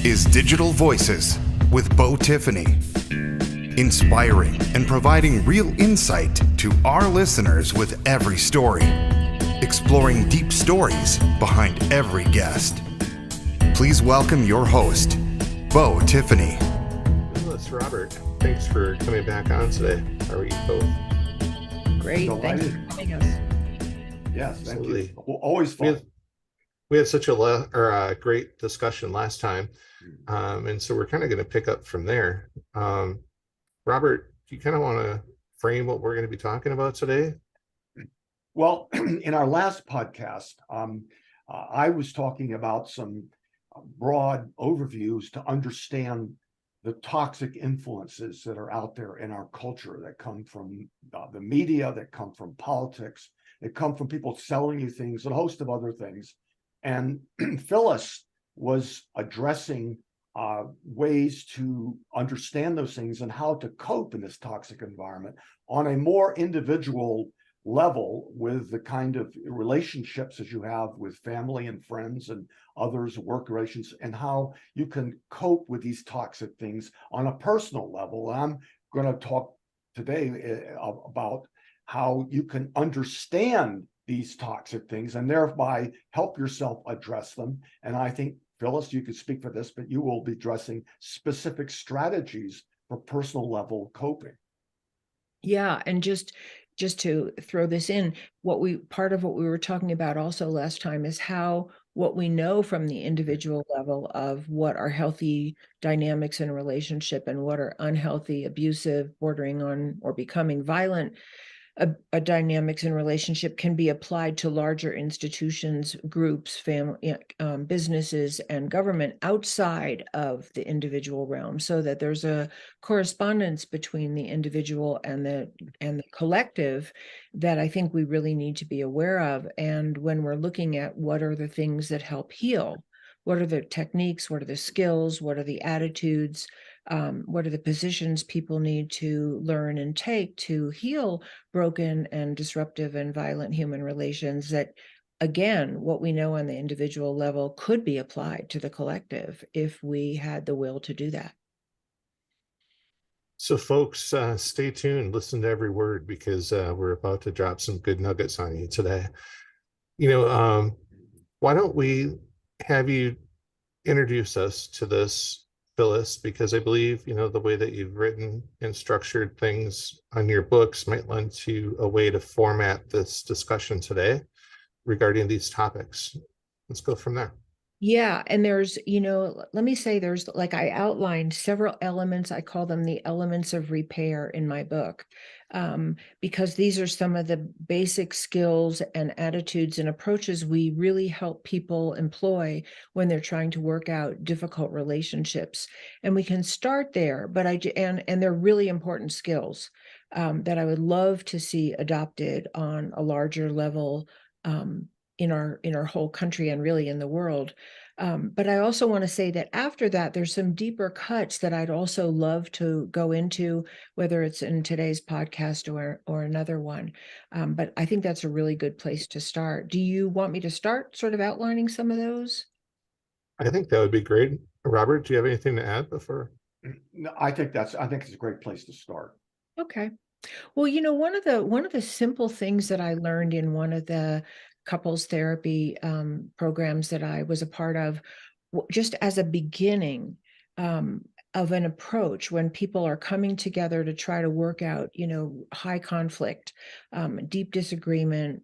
is Digital Voices with Beau Tiffany. Inspiring and providing real insight to our listeners with every story. Exploring deep stories behind every guest. Please welcome your host, Beau Tiffany. Well, it's Robert. Thanks for coming back on today. How are you both? Great. Thanks for having us. Yes, Absolutely. thank you. Well, always fun. We had such a great discussion last time, and so we're kind of going to pick up from there. Robert, do you kind of want to frame what we're going to be talking about today? Well, in our last podcast, I was talking about some broad overviews to understand the toxic influences that are out there in our culture that come from the media, that come from politics, that come from people selling you things, and a host of other things. And Phyllis was addressing ways to understand those things and how to cope in this toxic environment on a more individual level with the kind of relationships that you have with family and friends and others, work relations, and how you can cope with these toxic things on a personal level. I'm going to talk today about how you can understand these toxic things and thereby help yourself address them. And I think, Phyllis, you could speak for this, but you will be addressing specific strategies for personal level coping. Yeah, and just to throw this in, part of what we were talking about also last time is how what we know from the individual level of what are healthy dynamics in a relationship and what are unhealthy, abusive, bordering on or becoming violent a dynamics in relationship can be applied to larger institutions, groups, family, businesses, and government outside of the individual realm, so that there's a correspondence between the individual and the collective that I think we really need to be aware of. And when we're looking at what are the things that help heal, what are the techniques, what are the skills, what are the attitudes, what are the positions people need to learn and take to heal broken and disruptive and violent human relations, that, again, what we know on the individual level could be applied to the collective if we had the will to do that. So folks, stay tuned, listen to every word, because we're about to drop some good nuggets on you today. Why don't we have you introduce us to this, Phyllis, because I believe, the way that you've written and structured things on your books might lend to a way to format this discussion today regarding these topics. Let's go from there. Yeah. And there's, let me say there's, like, I outlined several elements. I call them the elements of repair in my book, because these are some of the basic skills and attitudes and approaches we really help people employ when they're trying to work out difficult relationships. And we can start there, but and they're really important skills that I would love to see adopted on a larger level in our whole country and really in the world. But I also want to say that after that, there's some deeper cuts that I'd also love to go into, whether it's in today's podcast or another one. But I think that's a really good place to start. Do you want me to start sort of outlining some of those? I think that would be great. Robert, do you have anything to add before? No, I think it's a great place to start. Okay. Well, one of the simple things that I learned in one of the couples therapy programs that I was a part of, just as a beginning of an approach when people are coming together to try to work out, high conflict, deep disagreement,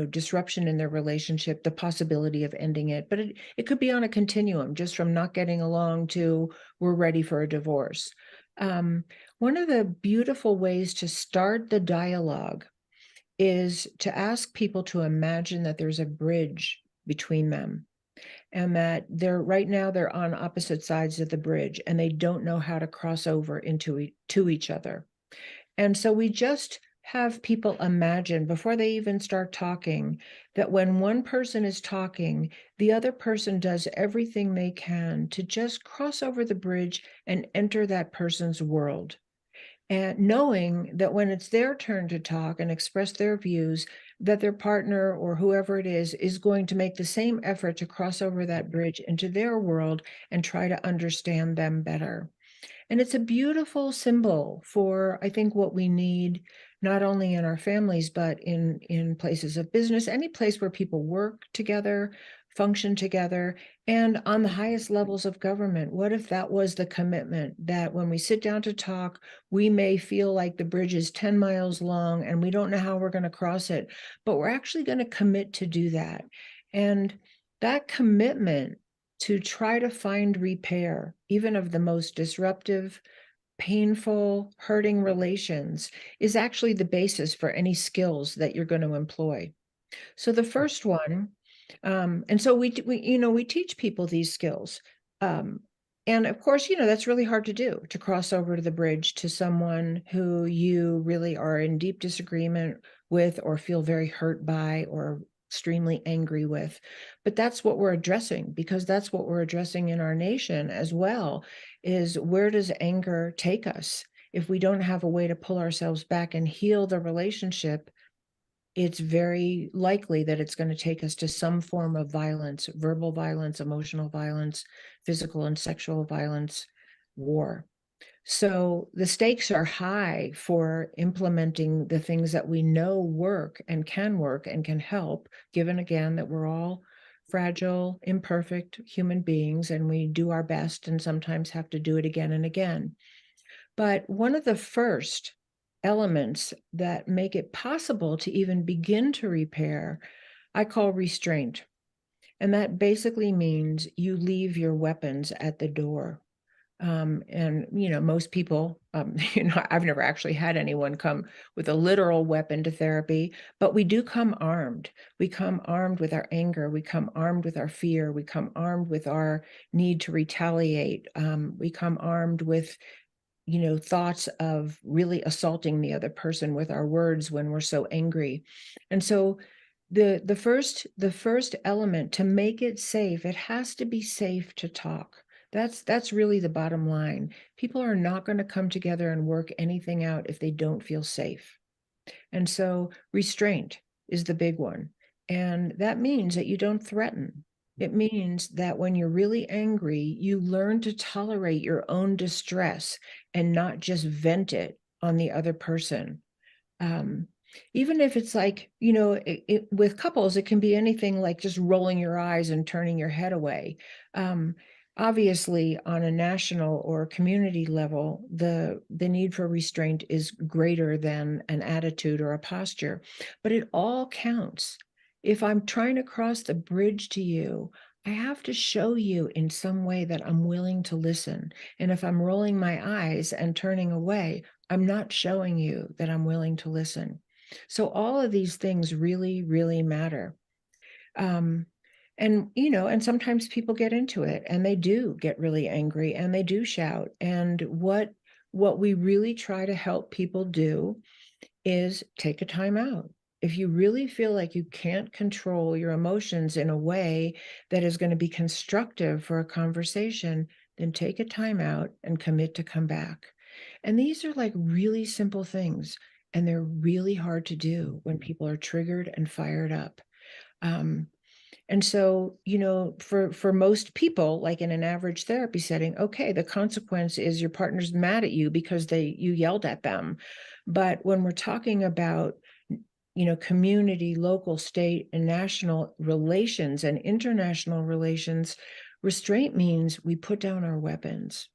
disruption in their relationship, the possibility of ending it. But it could be on a continuum, just from not getting along to we're ready for a divorce. One of the beautiful ways to start the dialogue is to ask people to imagine that there's a bridge between them, and that right now they're on opposite sides of the bridge and they don't know how to cross over to each other. And so we just have people imagine, before they even start talking, that when one person is talking, the other person does everything they can to just cross over the bridge and enter that person's world. And knowing that when it's their turn to talk and express their views, that their partner or whoever it is going to make the same effort to cross over that bridge into their world and try to understand them better. And it's a beautiful symbol for, I think, what we need, not only in our families, but in places of business, any place where people work together, function together, and on the highest levels of government. What if that was the commitment, that when we sit down to talk, we may feel like the bridge is 10 miles long and we don't know how we're going to cross it, but we're actually going to commit to do that. And that commitment to try to find repair, even of the most disruptive, painful, hurting relations, is actually the basis for any skills that you're going to employ. So the first one, and so we teach people these skills. And of course, that's really hard to do, to cross over to the bridge to someone who you really are in deep disagreement with, or feel very hurt by, or extremely angry with. But that's what we're addressing, because that's what we're addressing in our nation as well, is where does anger take us? If we don't have a way to pull ourselves back and heal the relationship, it's very likely that it's going to take us to some form of violence, verbal violence, emotional violence, physical and sexual violence, war. So the stakes are high for implementing the things that we know work and can help, given again that we're all fragile, imperfect human beings, and we do our best and sometimes have to do it again and again. But one of the first elements that make it possible to even begin to repair, I call restraint. And that basically means you leave your weapons at the door. And most people, I've never actually had anyone come with a literal weapon to therapy, but we do come armed. We come armed with our anger. We come armed with our fear. We come armed with our need to retaliate. We come armed with thoughts of really assaulting the other person with our words when we're so angry. And so the first element, to make it safe, it has to be safe to talk. That's really the bottom line. People are not going to come together and work anything out if they don't feel safe. And so restraint is the big one. And that means that you don't threaten. It means that when you're really angry, you learn to tolerate your own distress and not just vent it on the other person. Even if it's like, with couples, it can be anything like just rolling your eyes and turning your head away. Obviously, on a national or community level, the need for restraint is greater than an attitude or a posture, but it all counts. If I'm trying to cross the bridge to you, I have to show you in some way that I'm willing to listen. And if I'm rolling my eyes and turning away, I'm not showing you that I'm willing to listen. So all of these things really, really matter. And sometimes people get into it and they do get really angry and they do shout. And what we really try to help people do is take a time out. If you really feel like you can't control your emotions in a way that is going to be constructive for a conversation, then take a time out and commit to come back. And these are like really simple things, and they're really hard to do when people are triggered and fired up. And so, for most people, like in an average therapy setting, okay, the consequence is your partner's mad at you because you yelled at them. But when we're talking about, community, local, state, and national relations and international relations, restraint means we put down our weapons.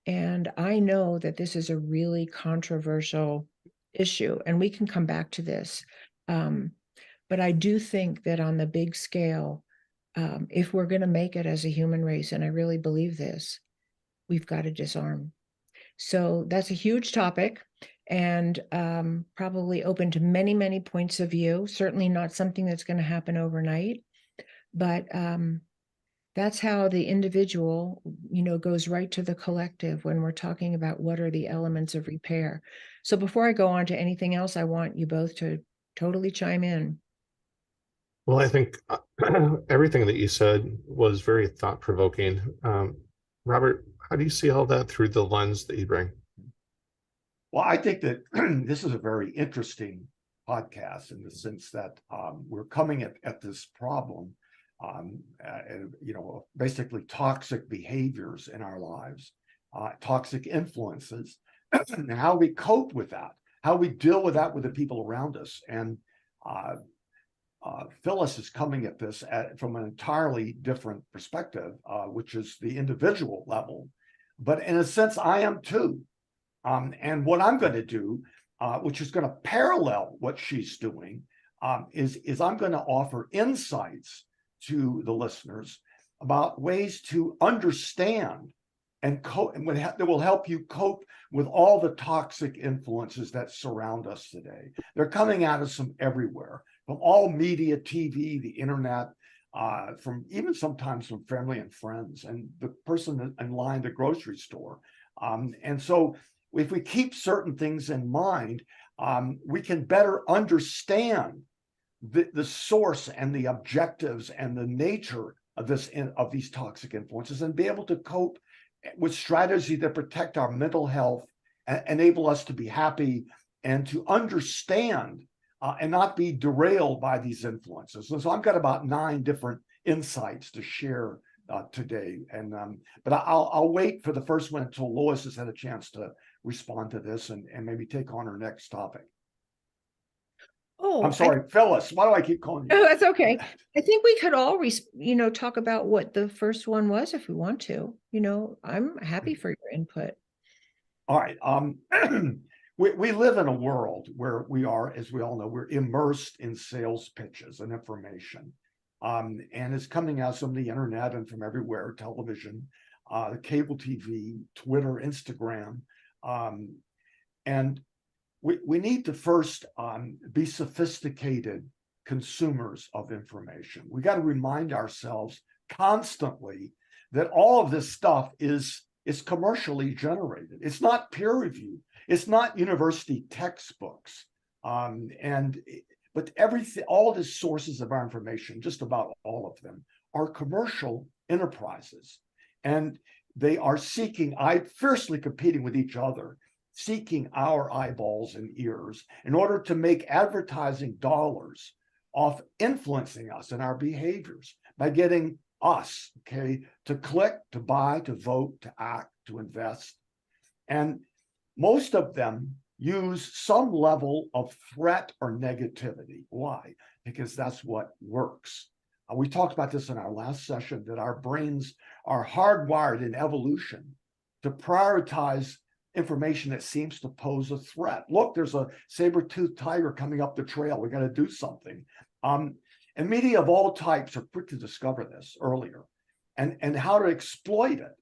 And I know that this is a really controversial issue, and we can come back to this. But I do think that on the big scale, if we're going to make it as a human race, and I really believe this, we've got to disarm. So that's a huge topic, and probably open to many, many points of view. Certainly not something that's going to happen overnight, but that's how the individual, goes right to the collective when we're talking about what are the elements of repair. So before I go on to anything else, I want you both to totally chime in. Well, I think everything that you said was very thought-provoking. Robert, how do you see all that through the lens that you bring? Well, I think that this is a very interesting podcast in the sense that we're coming at this problem, basically toxic behaviors in our lives, toxic influences, and how we cope with that, how we deal with that with the people around us. And Phyllis is coming at this from an entirely different perspective, which is the individual level. But in a sense, I am too. And what I'm going to do, which is going to parallel what she's doing, is I'm going to offer insights to the listeners about ways to understand and cope, and that will help you cope with all the toxic influences that surround us today. They're coming at us from everywhere, from all media, TV, the internet, from even sometimes from family and friends, and the person in line at the grocery store. And so if we keep certain things in mind, we can better understand the source and the objectives and the nature of these toxic influences, and be able to cope with strategies that protect our mental health and enable us to be happy and to understand and not be derailed by these influences. And so I've got about 9 different insights to share today. And but I'll wait for the first one until Lois has had a chance to respond to this and maybe take on her next topic. Oh, I'm sorry, Phyllis. Why do I keep calling you? Oh, that's okay. I think we could all, talk about what the first one was if we want to. I'm happy for your input. All right. We live in a world where we are, as we all know, we're immersed in sales pitches and information. And it's coming out from the internet and from everywhere, television, cable TV, Twitter, Instagram. And we need to first be sophisticated consumers of information. We got to remind ourselves constantly that all of this stuff is commercially generated. It's not peer reviewed. It's not university textbooks. But everything, all the sources of our information, just about all of them, are commercial enterprises. And they are fiercely competing with each other, seeking our eyeballs and ears in order to make advertising dollars off influencing us and our behaviors by getting us, to click, to buy, to vote, to act, to invest. And most of them use some level of threat or negativity. Why? Because that's what works. We talked about this in our last session, that our brains are hardwired in evolution to prioritize information that seems to pose a threat. Look, there's a saber-toothed tiger coming up the trail. We got to do something. And media of all types are quick to discover this earlier and how to exploit it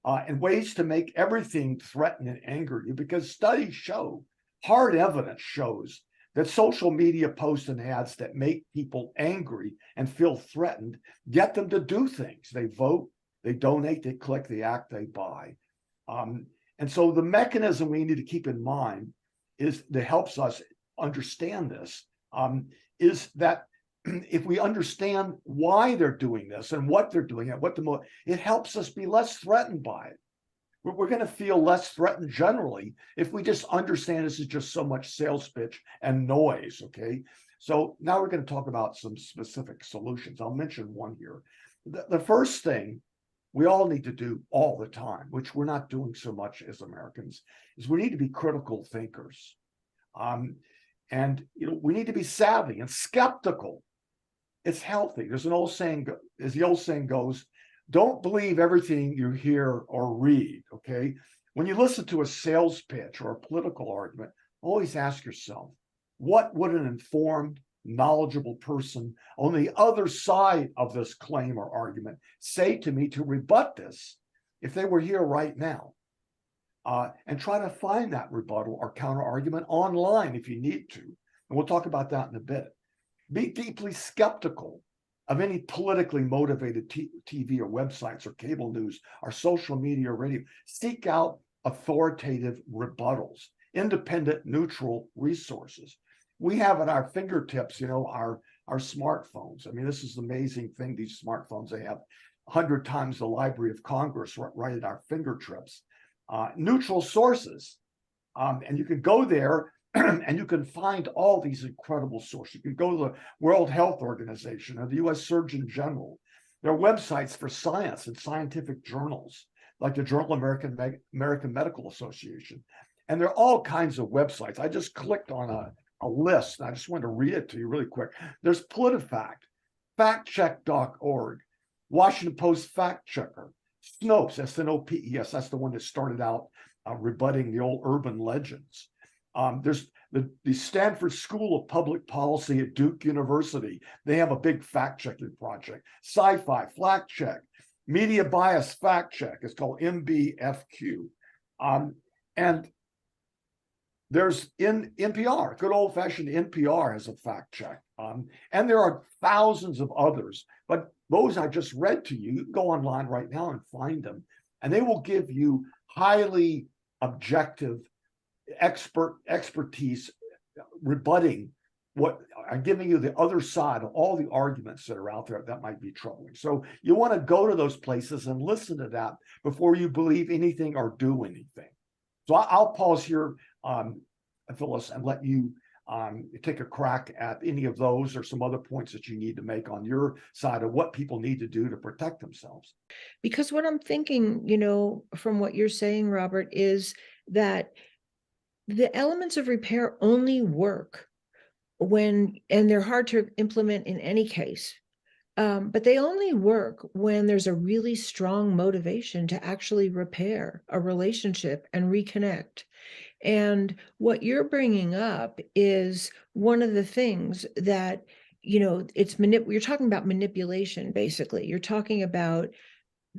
and ways to make everything threaten and anger you, because studies show, hard evidence shows, that social media posts and ads that make people angry and feel threatened get them to do things. They vote, they donate, they click, they act, they buy. And so the mechanism we need to keep in mind that helps us understand this is that if we understand why they're doing this and what they're doing and it helps us be less threatened by it. We're going to feel less threatened generally if we just understand this is just so much sales pitch and noise. Okay. So now we're going to talk about some specific solutions. I'll mention one here. The first thing we all need to do all the time, which we're not doing so much as Americans, is we need to be critical thinkers. And we need to be savvy and skeptical. It's healthy. There's an old saying, as the old saying goes, don't believe everything you hear or read, okay? When you listen to a sales pitch or a political argument, always ask yourself, what would an informed, knowledgeable person on the other side of this claim or argument say to me to rebut this if they were here right now? And try to find that rebuttal or counter argument online if you need to. And we'll talk about that in a bit. Be deeply skeptical of any politically motivated TV or websites or cable news or social media or radio. Seek out authoritative rebuttals, independent, neutral resources. We have at our fingertips, our smartphones. I mean, this is the amazing thing, these smartphones, they have 100 times the Library of Congress right at our fingertips. Neutral sources. And you can go there And you can find all these incredible sources. You can go to the World Health Organization or the US Surgeon General. There are websites for science and scientific journals, like the Journal of American Medical Association. And there are all kinds of websites. I just clicked on a list, and I just wanted to read it to you really quick. There's PolitiFact, factcheck.org, Washington Post Fact Checker, Snopes, SNOPES, that's the one that started out rebutting the old urban legends. There's the Stanford School of Public Policy at Duke University. They have a big fact-checking project. Sci-Fi, Fact Check, Media Bias Fact Check. It's called MBFQ. And there's NPR, good old-fashioned NPR has a fact check. And there are thousands of others, but those I just read to you, you can go online right now and find them, and they will give you highly objective expertise rebutting what I'm giving you the other side of all the arguments that are out there that might be troubling. So you want to go to those places and listen to that before you believe anything or do anything. So I'll pause here, Phyllis, and let you take a crack at any of those or some other points that you need to make on your side of what people need to do to protect themselves. Because what I'm thinking, you know, from what you're saying, Robert, is that the elements of repair only work when, and they're hard to implement in any case, but they only work when there's a really strong motivation to actually repair a relationship and reconnect. And what you're bringing up is one of the things that, you know, you're talking about manipulation, basically. You're talking about,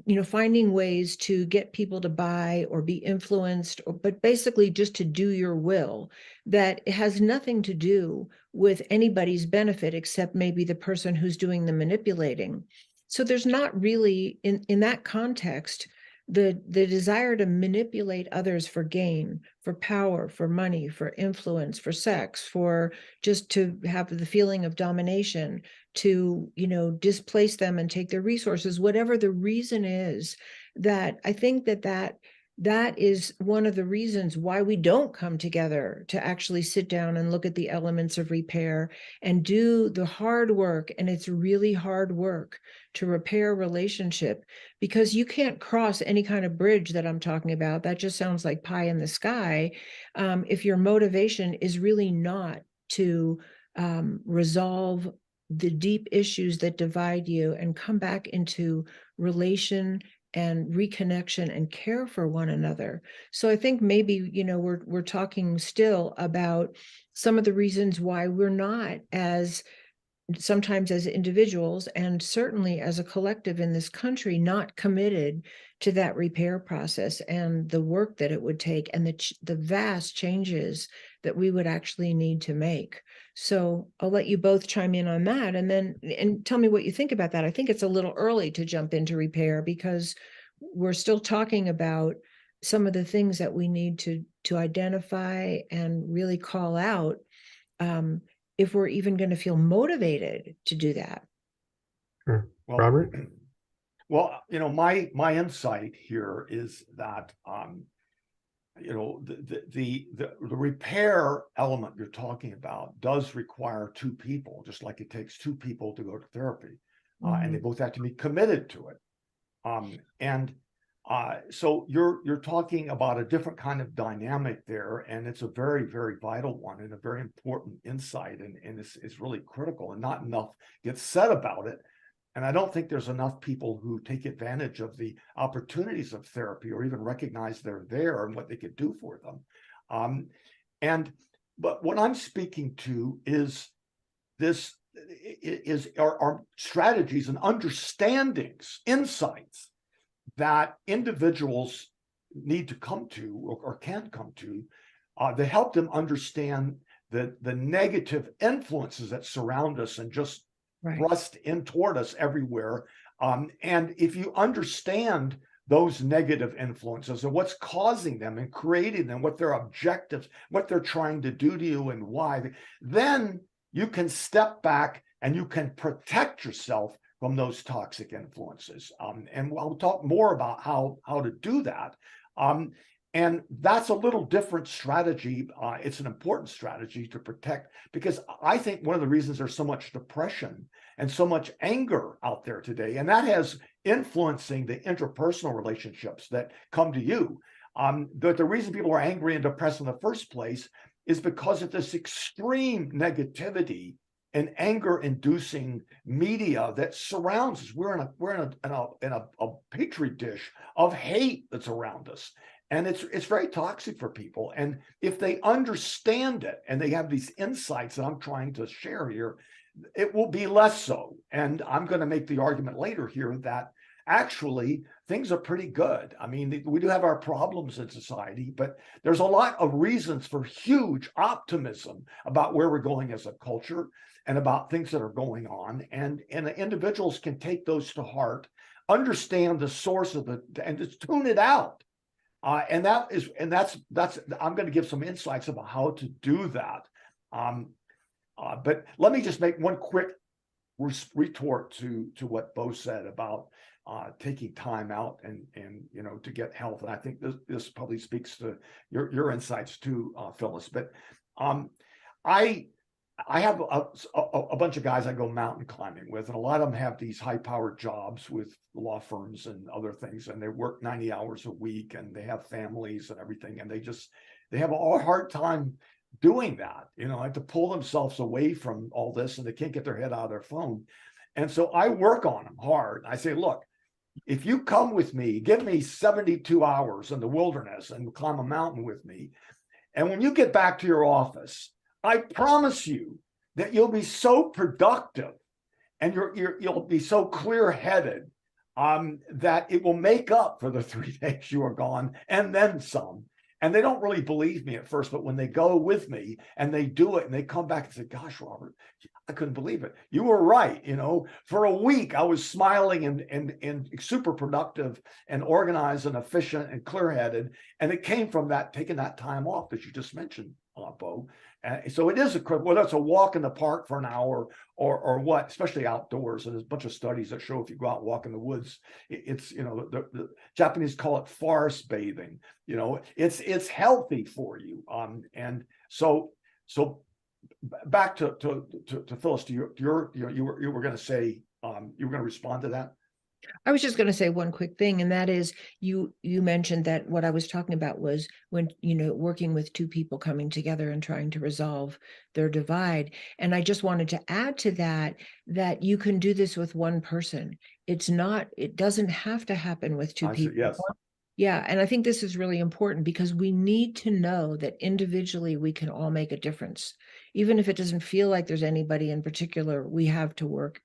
you know, finding ways to get people to buy or be influenced, but basically just to do your will, that has nothing to do with anybody's benefit except maybe the person who's doing the manipulating. So there's not really, in that context, the desire to manipulate others for gain, for power, for money, for influence, for sex, for just to have the feeling of domination, to, you know, displace them and take their resources, whatever the reason is. That I think that is one of the reasons why we don't come together to actually sit down and look at the elements of repair and do the hard work. And it's really hard work to repair a relationship, because you can't cross any kind of bridge that I'm talking about. That just sounds like pie in the sky. If your motivation is really not to resolve the deep issues that divide you and come back into relation and reconnection and care for one another. So I think maybe, you know, we're talking still about some of the reasons why we're not, as sometimes as individuals and certainly as a collective in this country, not committed to that repair process and the work that it would take and the vast changes that we would actually need to make. So I'll let you both chime in on that, and tell me what you think about that. I think it's a little early to jump into repair because we're still talking about some of the things that we need to identify and really call out, if we're even going to feel motivated to do that. Sure. Well, Robert? Well, you know, my insight here is that you know, the repair element you're talking about does require two people, just like it takes two people to go to therapy, and they both have to be committed to it. So you're talking about a different kind of dynamic there, and it's a very, very vital one and a very important insight, and it's really critical, and not enough gets said about it. And I don't think there's enough people who take advantage of the opportunities of therapy or even recognize they're there and what they could do for them. But what I'm speaking to is our strategies and understandings, insights that individuals need to come to or can come to that help them understand the negative influences that surround us and just thrust in toward us everywhere. And if you understand those negative influences and what's causing them and creating them, what their objectives, what they're trying to do to you and why, then you can step back and you can protect yourself from those toxic influences. And I'll talk more about how to do that. And that's a little different strategy. It's an important strategy to protect, because I think one of the reasons there's so much depression and so much anger out there today, and that has influencing the interpersonal relationships that come to you. But the reason people are angry and depressed in the first place is because of this extreme negativity and anger-inducing media that surrounds us. We're in a petri dish of hate that's around us. And it's very toxic for people. And if they understand it and they have these insights that I'm trying to share here, it will be less so. And I'm going to make the argument later here that actually things are pretty good. I mean, we do have our problems in society, but there's a lot of reasons for huge optimism about where we're going as a culture and about things that are going on. And individuals can take those to heart, understand the source of and just tune it out. And that's I'm going to give some insights about how to do that. But let me just make one quick retort to what Beau said about taking time out and to get health. And I think this probably speaks to your insights too, Phyllis. But I have a bunch of guys I go mountain climbing with, and a lot of them have these high-powered jobs with law firms and other things, and they work 90 hours a week, and they have families and everything, and they have a hard time doing that. Have to pull themselves away from all this, and they can't get their head out of their phone. And so I work on them hard. I say, look, if you come with me, give me 72 hours in the wilderness and climb a mountain with me, and when you get back to your office, I promise you that you'll be so productive and you'll be so clear-headed that it will make up for the 3 days you are gone and then some. And they don't really believe me at first, but when they go with me and they do it and they come back and say, gosh, Robert, I couldn't believe it. You were right. For a week, I was smiling and super productive and organized and efficient and clear-headed. And it came from that, taking that time off that you just mentioned, Beau. So it is whether it's a walk in the park for an hour or what, especially outdoors. And there's a bunch of studies that show if you go out and walk in the woods, it's the Japanese call it forest bathing. It's healthy for you. And so back to Phyllis. You were going to say you were going to respond to that. I was just going to say one quick thing, and that is you mentioned that what I was talking about was when, working with two people coming together and trying to resolve their divide. And I just wanted to add to that you can do this with one person. It doesn't have to happen with two people. Yes. Yeah. And I think this is really important because we need to know that individually we can all make a difference. Even if it doesn't feel like there's anybody in particular we have to work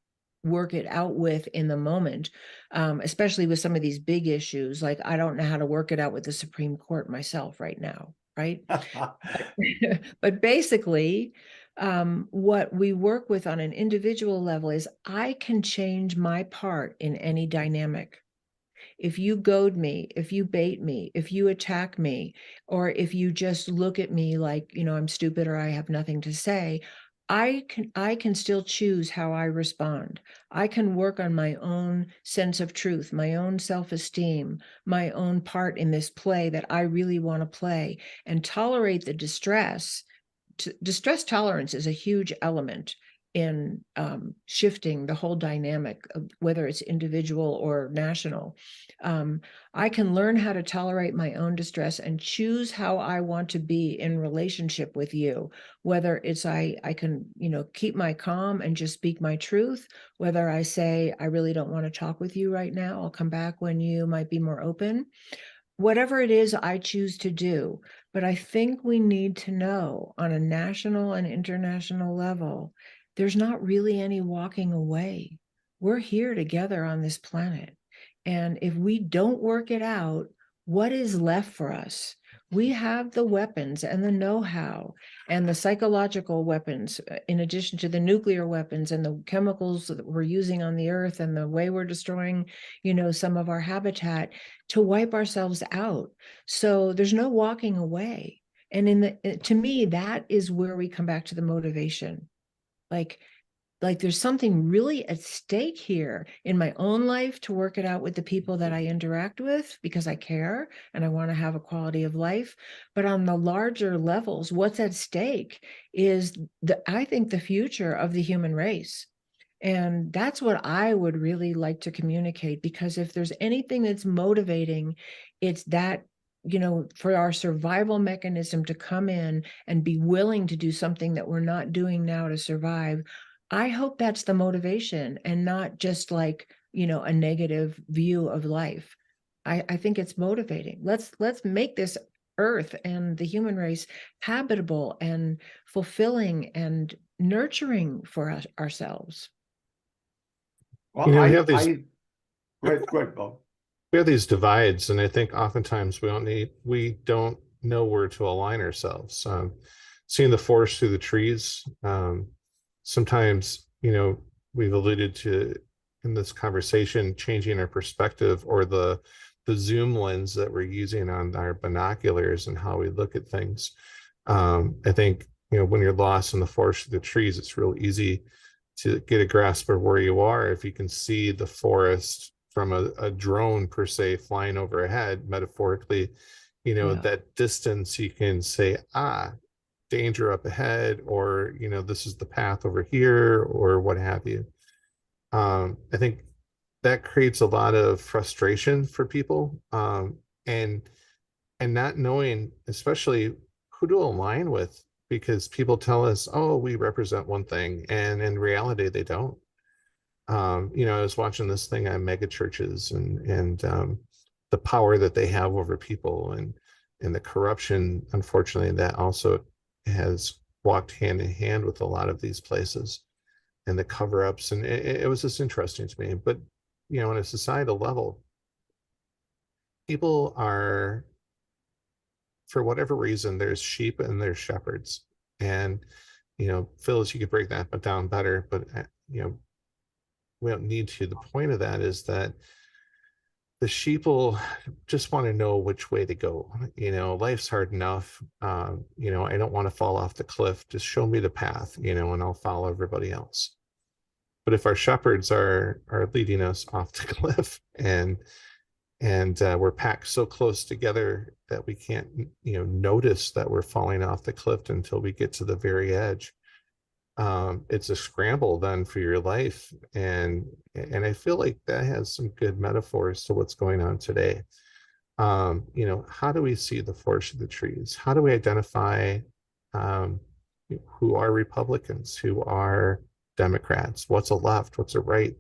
it out with in the moment, especially with some of these big issues. Like, I don't know how to work it out with the Supreme Court myself right now, right? But basically, what we work with on an individual level is I can change my part in any dynamic. If you goad me, if you bait me, if you attack me, or if you just look at me like, I'm stupid or I have nothing to say, I can still choose how I respond. I can work on my own sense of truth, my own self-esteem, my own part in this play that I really want to play, and tolerate the distress. Distress tolerance is a huge element in shifting the whole dynamic of whether it's individual or national. I can learn how to tolerate my own distress and choose how I want to be in relationship with you, whether it's I can, keep my calm and just speak my truth, whether I say, I really don't want to talk with you right now, I'll come back when you might be more open. Whatever it is I choose to do. But I think we need to know on a national and international level, there's not really any walking away. We're here together on this planet. And if we don't work it out, what is left for us? We have the weapons and the know-how and the psychological weapons, in addition to the nuclear weapons and the chemicals that we're using on the earth and the way we're destroying, some of our habitat, to wipe ourselves out. So there's no walking away. And to me, that is where we come back to the motivation. Like like there's something really at stake here in my own life to work it out with the people that I interact with because I care and I want to have a quality of life. But on the larger levels, what's at stake is I think the future of the human race. And that's what I would really like to communicate, because if there's anything that's motivating, it's that, for our survival mechanism to come in and be willing to do something that we're not doing now to survive. I hope that's the motivation and not just like, a negative view of life. I think it's motivating. Let's make this earth and the human race habitable and fulfilling and nurturing for us, ourselves. Well, We I, have these I, go ahead, Beau. we have these divides, and I think oftentimes we don't know where to align ourselves. Seeing the forest through the trees. Sometimes, we've alluded to in this conversation changing our perspective, or the zoom lens that we're using on our binoculars and how we look at things. I think, when you're lost in the forest of the trees, it's real easy to get a grasp of where you are if you can see the forest from a drone per se flying overhead, metaphorically. That distance, you can say, danger up ahead, or this is the path over here, or what have you. I think that creates a lot of frustration for people, and not knowing especially who to align with, because people tell us, oh, we represent one thing, and in reality they don't. I was watching this thing on mega churches and the power that they have over people, and the corruption, unfortunately, that also has walked hand in hand with a lot of these places, and the cover-ups. And it was just interesting to me. But on a societal level, people are, for whatever reason, there's sheep and there's shepherds. And Phyllis, you could break that down better, but we don't need to. The point of that is that the sheeple just want to know which way to go. Life's hard enough. I don't want to fall off the cliff. Just show me the path, and I'll follow everybody else. But if our shepherds are leading us off the cliff, and we're packed so close together that we can't, notice that we're falling off the cliff until we get to the very edge, it's a scramble then for your life. And I feel like that has some good metaphors to what's going on today. How do we see the forest of the trees? How do we identify who are Republicans, who are Democrats, what's a left, what's a right?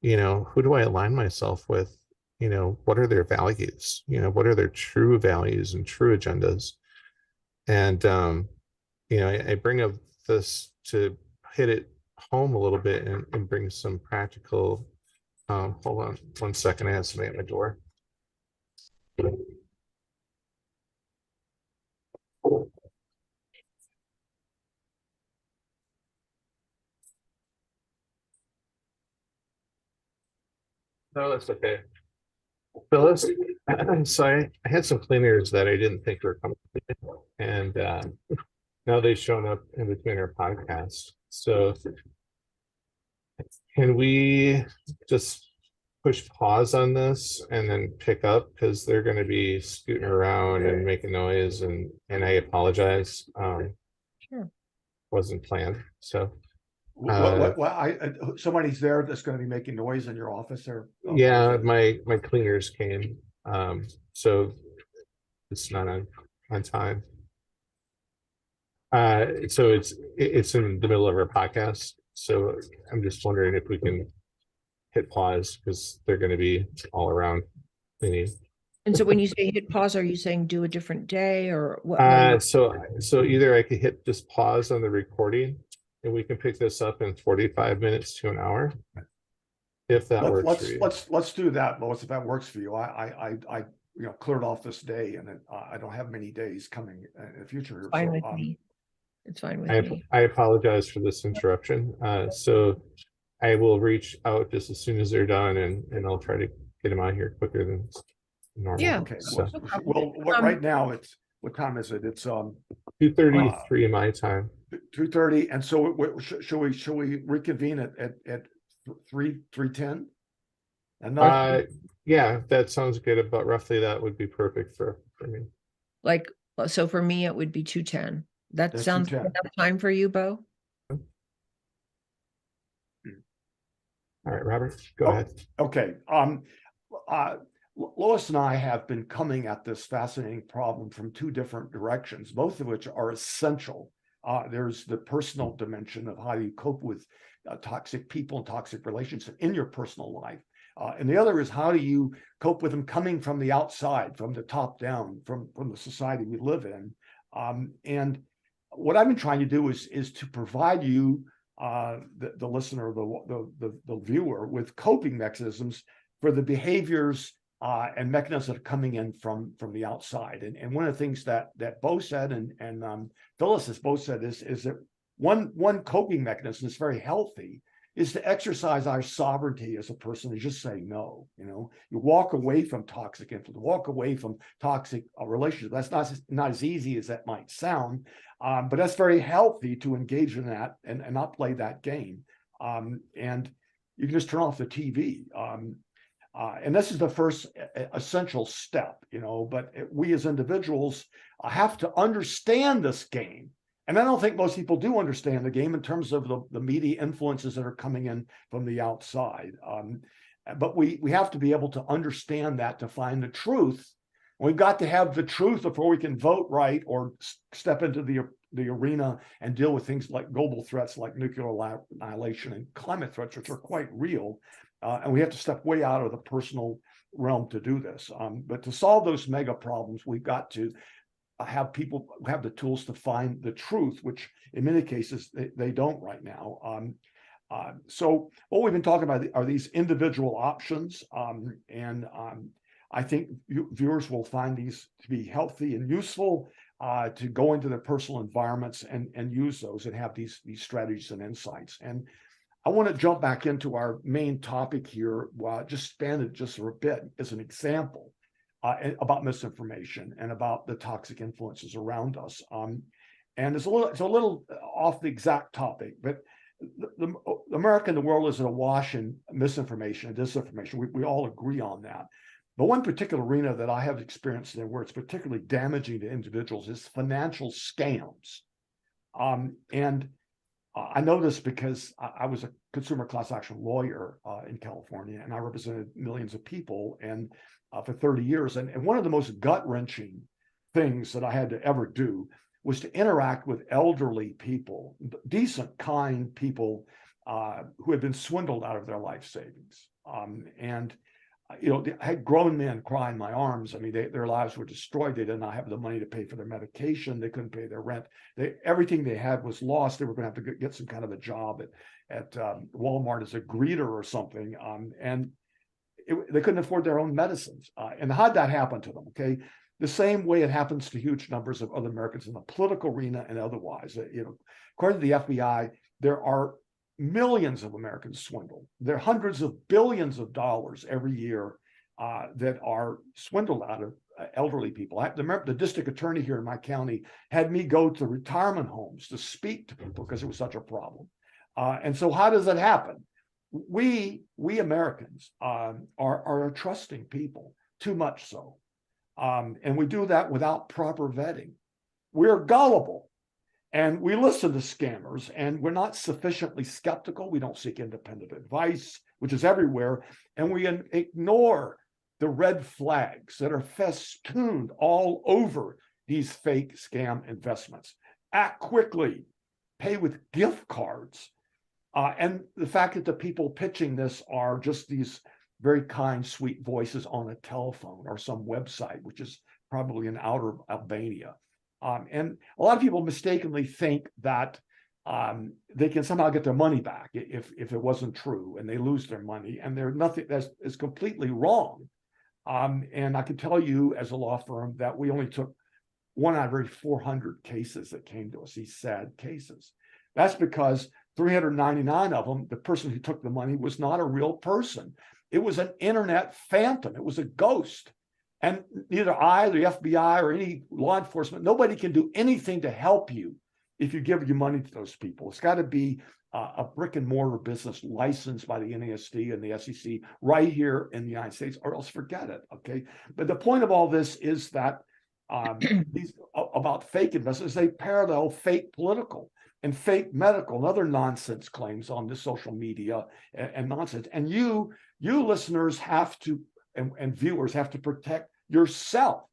Who do I align myself with? What are their values? What are their true values and true agendas? And I bring up this to hit it home a little bit and bring some practical. Hold on 1 second, I have somebody at my door. No, that's okay. Phyllis, so I had some cleaners that I didn't think were coming, and now they've shown up in between our podcasts. So can we just push pause on this and then pick up, because they're going to be scooting around and making noise, and I apologize. Sure. Wasn't planned. So Somebody's there that's going to be making noise in your office, or yeah, my cleaners came, so it's not on time. So it's in the middle of our podcast, so I'm just wondering if we can hit pause, because they're going to be all around cleaning. And so when you say hit pause, are you saying do a different day, or what? So either I could hit just pause on the recording, and we can pick this up in 45 minutes to an hour, if that works for you. Let's do that, Lois, if that works for you. I cleared off this day, and I don't have many days coming in the future. It's fine with me. It's fine with me. I apologize for this interruption. So I will reach out just as soon as they're done, and I'll try to get them out here quicker than normal. Yeah. Okay. So, Well, right now what time is it? It's 2:33 my time. 2:30. And so shall we reconvene at 3:10? And yeah, that sounds good. About roughly that would be perfect for me. Like, so for me, it would be 2:10. That That's sounds 2:10. enough time for you, Beau? All right, Robert, go ahead. Okay. Lois and I have been coming at this fascinating problem from two different directions, both of which are essential. There's the personal dimension of how you cope with toxic people and toxic relationships in your personal life. And the other is how do you cope with them coming from the outside, from the top down, from the society we live in. And what I've been trying to do is to provide you, the listener, the viewer, with coping mechanisms for the behaviors and mechanisms that are coming in from the outside. And one of the things that Beau said and Phyllis has both said is that one coping mechanism that's very healthy is to exercise our sovereignty as a person, and just say no. You walk away from toxic influence, walk away from toxic relationships. That's not as easy as that might sound, but that's very healthy to engage in that and not play that game. And you can just turn off the TV. And this is the first essential step, but we as individuals have to understand this game. And I don't think most people do understand the game in terms of the media influences that are coming in from the outside. But we have to be able to understand that to find the truth. We've got to have the truth before we can vote right or step into the arena and deal with things like global threats like nuclear annihilation and climate threats, which are quite real. And we have to step way out of the personal realm to do this. But to solve those mega problems, we've got to have people have the tools to find the truth, which in many cases they don't right now. So what we've been talking about are these individual options. And I think viewers will find these to be healthy and useful to go into their personal environments and use those and have these strategies and insights. And I want to jump back into our main topic here, just span it just for a bit as an example about misinformation and about the toxic influences around us. And it's a little off the exact topic, but the America and the world is awash in misinformation and disinformation. We all agree on that. But one particular arena that I have experienced in where it's particularly damaging to individuals is financial scams. And I know this because I was a consumer class action lawyer in California, and I represented millions of people and for 30 years. And one of the most gut-wrenching things that I had to ever do was to interact with elderly people, decent, kind people who had been swindled out of their life savings. I had grown men cry in my arms. I mean, their lives were destroyed. They did not have the money to pay for their medication. They couldn't pay their rent. Everything they had was lost. They were going to have to get some kind of a job at Walmart as a greeter or something. And they couldn't afford their own medicines. And how'd that happen to them? Okay. The same way it happens to huge numbers of other Americans in the political arena and otherwise. According to the FBI, there are millions of Americans swindled. There are hundreds of billions of dollars every year that are swindled out of elderly people. The district attorney here in my county had me go to retirement homes to speak to people because it was such a problem. And so how does that happen? We Americans are trusting people, too much so. And we do that without proper vetting. We're gullible. And we listen to scammers, and we're not sufficiently skeptical. We don't seek independent advice, which is everywhere. And we ignore the red flags that are festooned all over these fake scam investments. Act quickly, pay with gift cards. And the fact that the people pitching this are just these very kind, sweet voices on a telephone or some website, which is probably in outer Albania. And a lot of people mistakenly think that they can somehow get their money back if it wasn't true, and they lose their money, and there's nothing that is completely wrong. And I can tell you as a law firm that we only took 1 out of every 400 cases that came to us, these sad cases. That's because 399 of them, the person who took the money was not a real person. It was an internet phantom. It was a ghost. And neither I, the FBI, or any law enforcement, nobody can do anything to help you if you give your money to those people. It's got to be a brick and mortar business licensed by the NASD and the SEC right here in the United States, or else forget it. Okay. But the point of all this is that these about fake investments, they parallel fake political and fake medical and other nonsense claims on the social media and nonsense. And you listeners have to, and viewers have to protect yourself.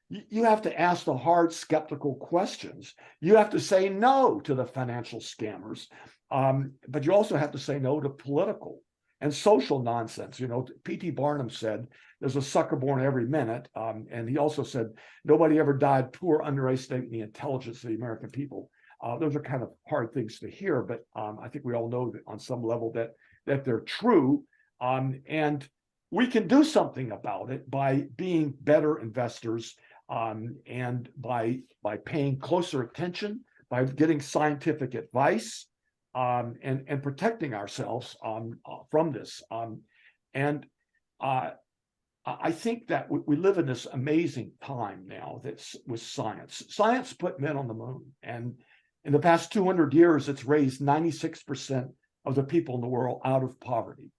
You have to ask the hard, skeptical questions. You have to say no to the financial scammers. But you also have to say no to political and social nonsense. You know, P.T. Barnum said, there's a sucker born every minute. And he also said, nobody ever died poor, underestimating the intelligence of the American people. Those are kind of hard things to hear, but I think we all know that on some level that they're true. And we can do something about it by being better investors, and by paying closer attention, by getting scientific advice, and protecting ourselves from this. I think that we live in this amazing time now that's with science. Science put men on the moon, and in the past 200 years, it's raised 96% of the people in the world out of poverty.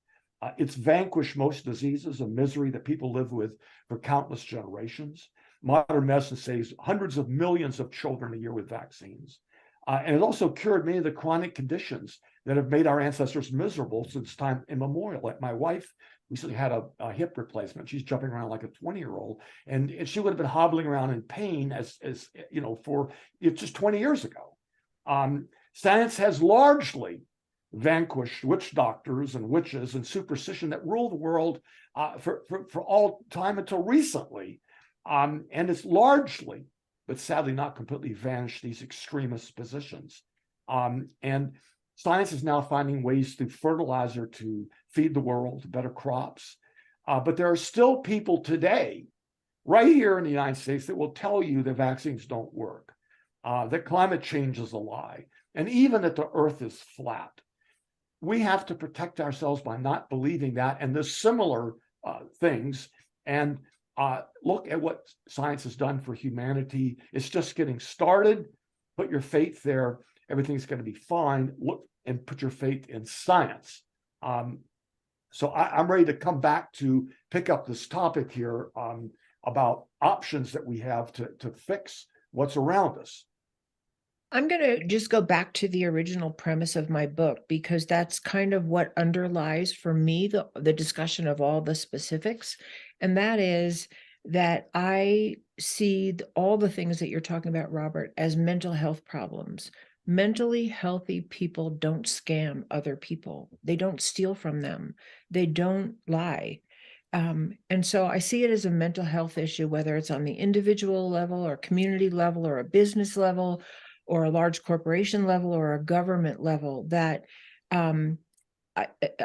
It's vanquished most diseases and misery that people live with for countless generations. Modern medicine saves hundreds of millions of children a year with vaccines. And it also cured many of the chronic conditions that have made our ancestors miserable since time immemorial. Like my wife recently had a hip replacement. She's jumping around like a 20-year-old, and she would have been hobbling around in pain as you know, for just 20 years ago. Science has largely vanquished witch doctors and witches and superstition that ruled the world for all time until recently. And it's largely, but sadly not completely, vanished these extremist positions. And science is now finding ways through fertilizer to feed the world, better crops. But there are still people today, right here in the United States, that will tell you that vaccines don't work, that climate change is a lie, and even that the earth is flat. We have to protect ourselves by not believing that and the similar things, and look at what science has done for humanity. It's just getting started. Put your faith there. Everything's going to be fine. Look and put your faith in science. So I'm ready to come back to pick up this topic here about options that we have to fix what's around us. I'm going to just go back to the original premise of my book, because that's kind of what underlies for me the discussion of all the specifics. And that is that I see all the things that you're talking about, Robert, as mental health problems. Mentally healthy people don't scam other people. They don't steal from them. They don't lie. And so I see it as a mental health issue, whether it's on the individual level or community level or a business level or a large corporation level or a government level, that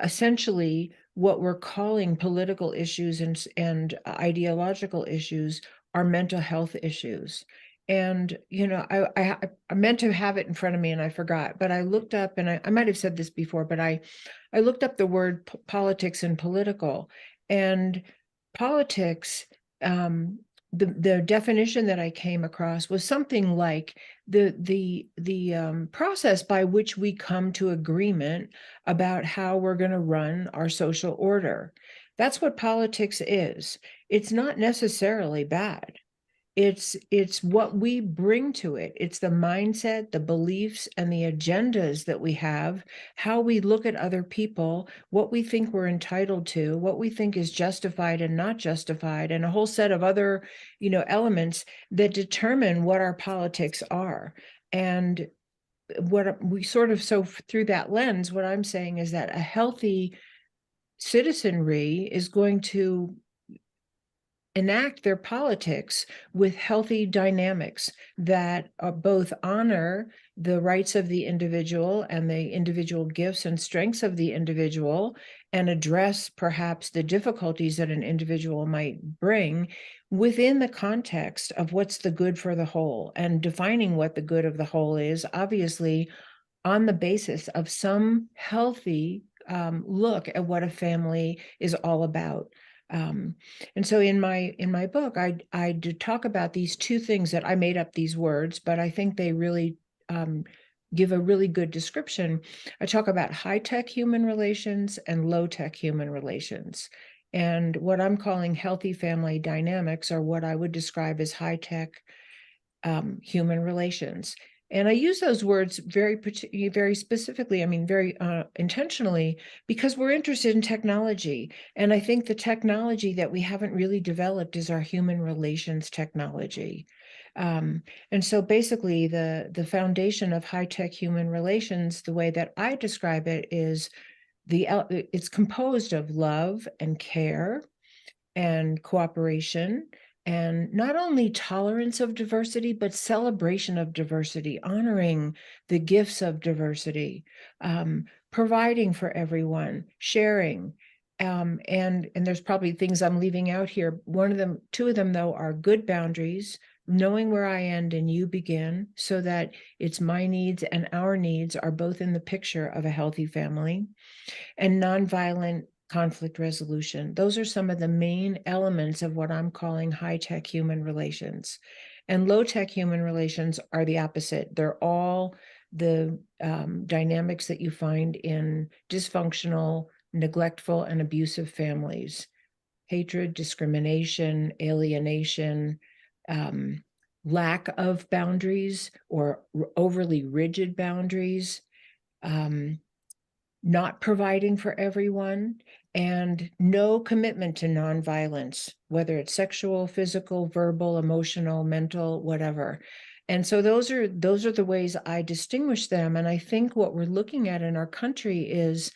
essentially what we're calling political issues and ideological issues are mental health issues. And, you know, I meant to have it in front of me and I forgot, but I looked up, and I might have said this before, but I looked up the word politics and political, and politics, the definition that I came across was something like the process by which we come to agreement about how we're going to run our social order. That's what politics is. It's not necessarily bad. It's what we bring to it. It's the mindset, the beliefs, and the agendas that we have, how we look at other people, what we think we're entitled to, what we think is justified and not justified, and a whole set of other, elements that determine what our politics are. And what we so through that lens, what I'm saying is that a healthy citizenry is going to enact their politics with healthy dynamics that both honor the rights of the individual and the individual gifts and strengths of the individual, and address perhaps the difficulties that an individual might bring within the context of what's the good for the whole, and defining what the good of the whole is, obviously on the basis of some healthy look at what a family is all about. And so in my book, I did talk about these two things that I made up these words, but I think they really give a really good description. I talk about high-tech human relations and low-tech human relations. And what I'm calling healthy family dynamics are what I would describe as high-tech human relations. And I use those words very specifically, I mean, very intentionally, because we're interested in technology. And I think the technology that we haven't really developed is our human relations technology. And so basically the foundation of high-tech human relations, the way that I describe it is it's composed of love and care and cooperation, and not only tolerance of diversity, but celebration of diversity, honoring the gifts of diversity, providing for everyone, sharing. And there's probably things I'm leaving out here. Two of them though, are good boundaries, knowing where I end and you begin, so that it's my needs and our needs are both in the picture of a healthy family, and nonviolent conflict resolution. Those are some of the main elements of what I'm calling high-tech human relations. And low-tech human relations are the opposite. They're all the dynamics that you find in dysfunctional, neglectful, and abusive families: hatred, discrimination, alienation, lack of boundaries or overly rigid boundaries, not providing for everyone, and no commitment to nonviolence, whether it's sexual, physical, verbal, emotional, mental, whatever. And so those are the ways I distinguish them. And I think what we're looking at in our country is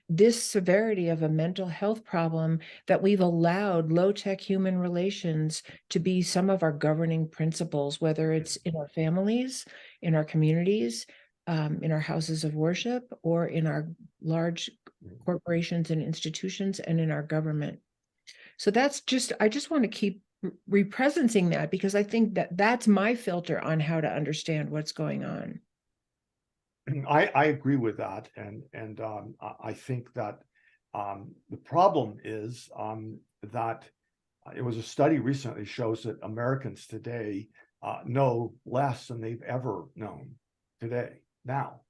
this severity of a mental health problem, that we've allowed low-tech human relations to be some of our governing principles, whether it's in our families, in our communities, in our houses of worship, or in our large corporations and institutions, and in our government. So I just want to keep representing that, because I think that that's my filter on how to understand what's going on. I agree with that, and I think that the problem is that it was a study recently shows that Americans today know less than they've ever known today. Now,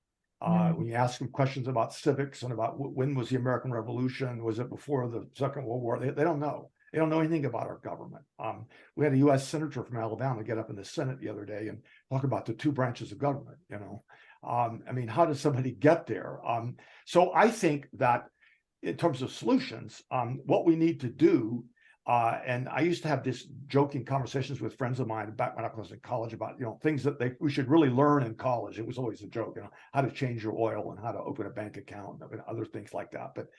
when you ask them questions about civics and about when was the American Revolution, was it before the Second World War, they don't know. They don't know anything about our government. We had a U.S. senator from Alabama get up in the Senate the other day and talk about the two branches of government. I mean, how does somebody get there? So I think that in terms of solutions, what we need to do, and I used to have this joking conversations with friends of mine back when I was in college about, things that we should really learn in college. It was always a joke, how to change your oil and how to open a bank account and other things like that. But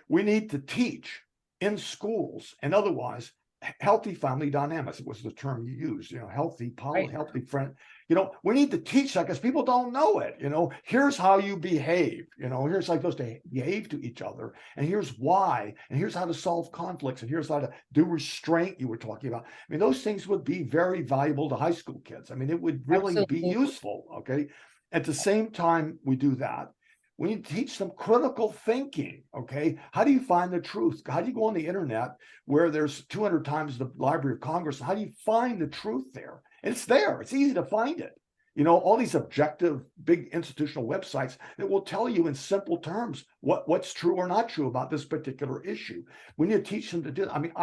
we need to teach in schools and otherwise healthy family dynamics. It was the term you used, healthy, Right. healthy friend. We need to teach that because people don't know it. Here's how you behave. Here's how you're supposed to behave to each other, and here's why, and here's how to solve conflicts, and here's how to do restraint. You were talking about. I mean, those things would be very valuable to high school kids. I mean, it would really be useful. Okay, at the same time we do that, we need to teach them critical thinking. Okay, how do you find the truth? How do you go on the internet where there's 200 times the Library of Congress? How do you find the truth there? And it's there. It's easy to find it. All these objective, big institutional websites that will tell you in simple terms what's true or not true about this particular issue. We need to teach them to do that. I mean,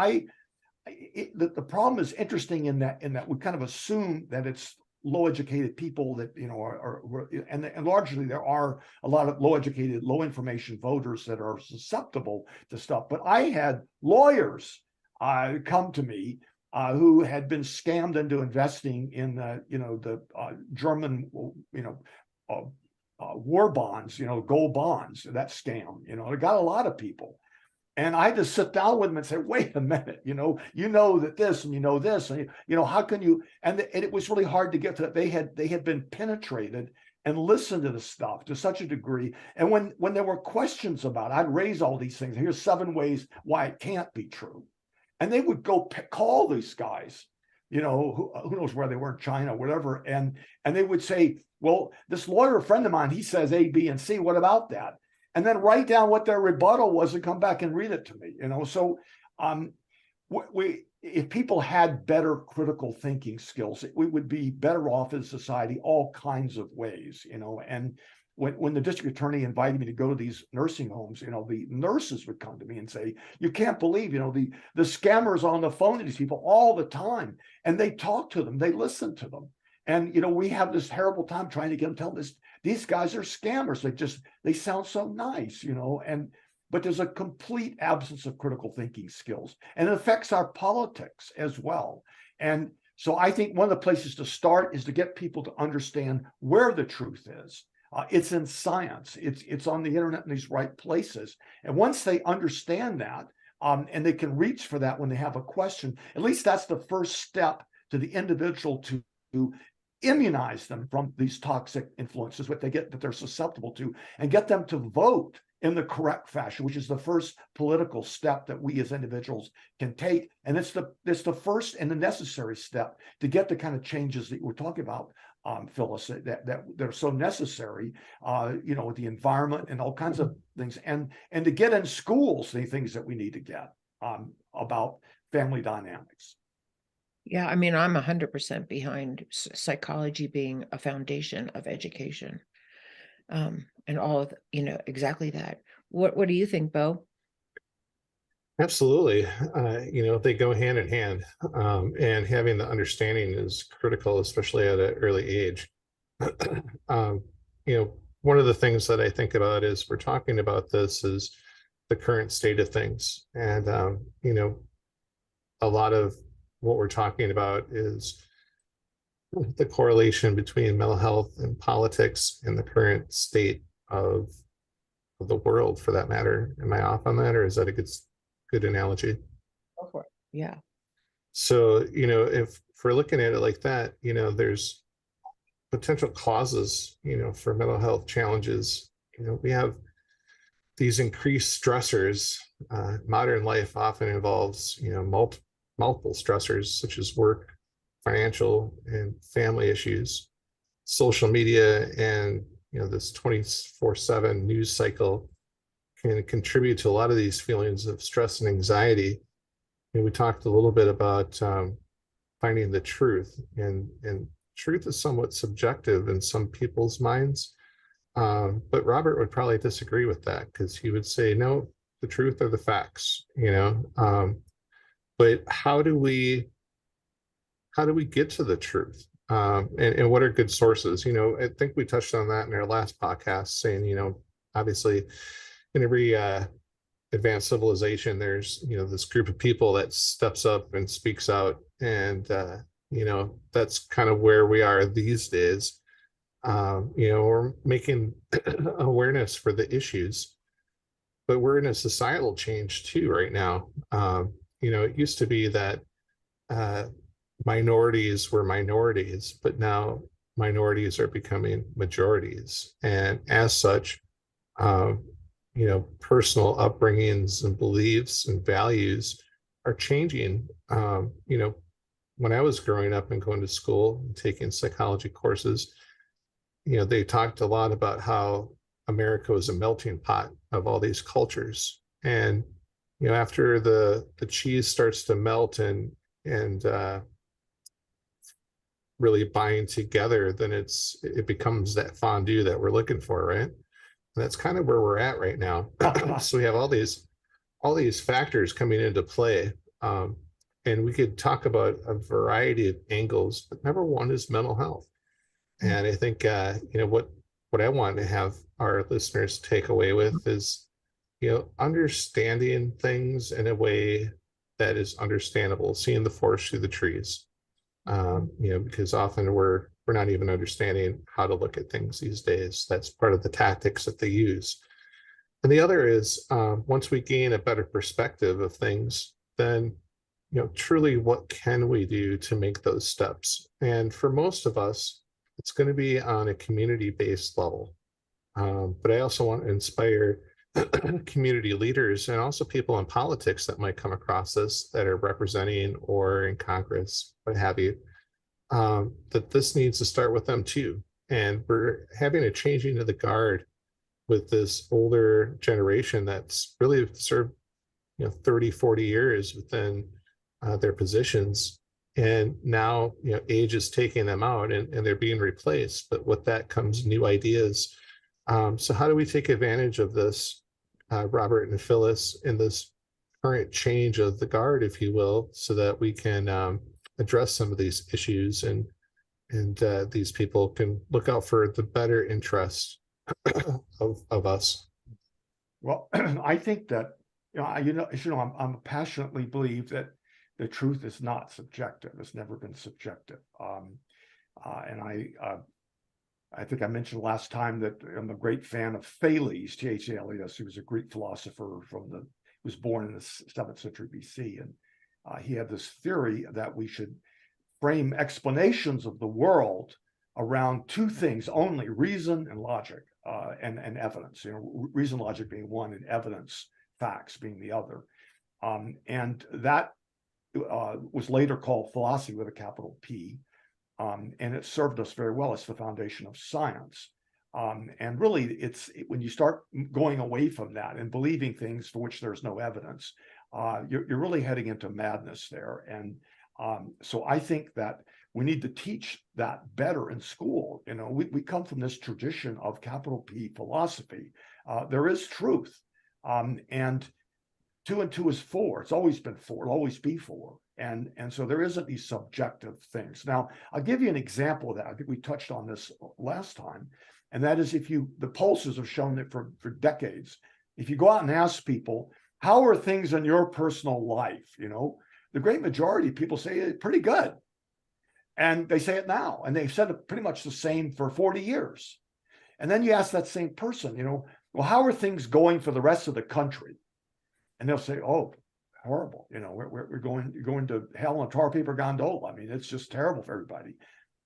the problem is interesting in that we kind of assume that it's low-educated people that and largely there are a lot of low-educated, low-information voters that are susceptible to stuff. But I had lawyers come to me who had been scammed into investing in the German war bonds, gold bonds. That scam, it got a lot of people. And I had to sit down with them and say, wait a minute, you know that this and this, and how can you? And it was really hard to get to that. They had been penetrated and listened to the stuff to such a degree. And when there were questions about it, I'd raise all these things. Here's 7 ways why it can't be true. And they would go call these guys, who knows where they were in China, whatever. And they would say, well, this lawyer, a friend of mine, he says A, B, and C. What about that? And then write down what their rebuttal was and come back and read it to me. So if people had better critical thinking skills, we would be better off as a society all kinds of ways, and when the district attorney invited me to go to these nursing homes, the nurses would come to me and say, you can't believe, the scammers on the phone to these people all the time, and they talk to them, they listen to them. And, we have this terrible time trying to get them to tell this, these guys are scammers. They sound so nice, but there's a complete absence of critical thinking skills, and it affects our politics as well. And so I think one of the places to start is to get people to understand where the truth is. It's in science. It's on the internet in these right places. And once they understand that, and they can reach for that when they have a question, at least that's the first step to the individual to immunize them from these toxic influences, what they get that they're susceptible to, and get them to vote in the correct fashion, which is the first political step that we as individuals can take. And it's the first and the necessary step to get the kind of changes that we're talking about, Phyllis, that are so necessary, with the environment and all kinds of things, and to get in schools the things that we need to get about family dynamics. Yeah, I mean, I'm 100% behind psychology being a foundation of education, and all of exactly that. What do you think, Beau? Absolutely. They go hand in hand, and having the understanding is critical, especially at an early age. One of the things that I think about is we're talking about this is the current state of things. And, a lot of what we're talking about is the correlation between mental health and politics and the current state of the world, for that matter. Am I off on that, or is that a good analogy? Go for it. Yeah. So, if we're looking at it like that, there's potential causes, for mental health challenges. We have these increased stressors. Modern life often involves, multiple stressors, such as work, financial, and family issues. Social media and, this 24/7 news cycle can contribute to a lot of these feelings of stress and anxiety. We talked a little bit about finding the truth, and truth is somewhat subjective in some people's minds. But Robert would probably disagree with that, because he would say, no, the truth are the facts, but how do we get to the truth? And what are good sources? I think we touched on that in our last podcast, saying, obviously in every advanced civilization, there's, this group of people that steps up and speaks out. And, that's kind of where we are these days. We're making awareness for the issues, but we're in a societal change too right now. It used to be that minorities were minorities, but now minorities are becoming majorities. And as such, personal upbringings and beliefs and values are changing. When I was growing up and going to school and taking psychology courses, they talked a lot about how America was a melting pot of all these cultures. And, after the cheese starts to melt and really bind together, then it becomes that fondue that we're looking for, right? And that's kind of where we're at right now. So we have all these factors coming into play, and we could talk about a variety of angles, but number one is mental health. And I think what I want to have our listeners take away with is understanding things in a way that is understandable, seeing the forest through the trees. Because often we're not even understanding how to look at things these days. That's part of the tactics that they use. And the other is, once we gain a better perspective of things, then truly what can we do to make those steps? And for most of us, it's going to be on a community-based level. But I also want to inspire community leaders and also people in politics that might come across this, that are representing or in Congress, what have you, that this needs to start with them too. And we're having a changing of the guard with this older generation that's really served 30, 40 years within their positions. And now, age is taking them out, and they're being replaced. But with that comes new ideas. So how do we take advantage of this, Robert and Phyllis, in this current change of the guard, if you will, so that we can address some of these issues, and these people can look out for the better interest of us? Well, I think that, I'm passionately believe that the truth is not subjective. It's never been subjective. And I think I mentioned last time that I'm a great fan of Thales, Thales, who was a Greek philosopher was born in the 7th century BC. And he had this theory that we should frame explanations of the world around two things only: reason and logic, and evidence. Reason, logic being one, and evidence, facts, being the other. And that was later called philosophy with a capital P, and it served us very well. It's the foundation of science. And really, when you start going away from that and believing things for which there's no evidence, you're really heading into madness there. And so I think that we need to teach that better in school. We come from this tradition of capital P philosophy. There is truth, and 2 and 2 is 4. It's always been 4. It'll always be 4. And so there isn't these subjective things. Now, I'll give you an example of that. I think we touched on this last time. And that is, the pollsters have shown that for decades, if you go out and ask people, how are things in your personal life? The great majority of people say it's pretty good. And they say it now. And they've said it pretty much the same for 40 years. And then you ask that same person, well, how are things going for the rest of the country? And they'll say, oh, horrible. We're going to hell in a tar paper gondola. I mean, it's just terrible for everybody.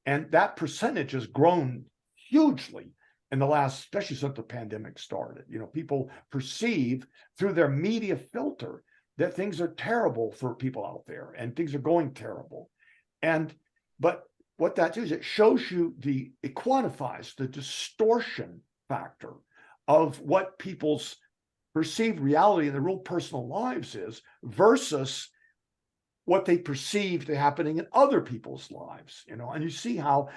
And that percentage has grown hugely in the last, especially since the pandemic started. People perceive through their media filter that things are terrible for people out there, and things are going terrible. But what that does, it shows you it quantifies the distortion factor of what people's perceived reality in their real personal lives is versus what they perceive to happening in other people's lives, and you see how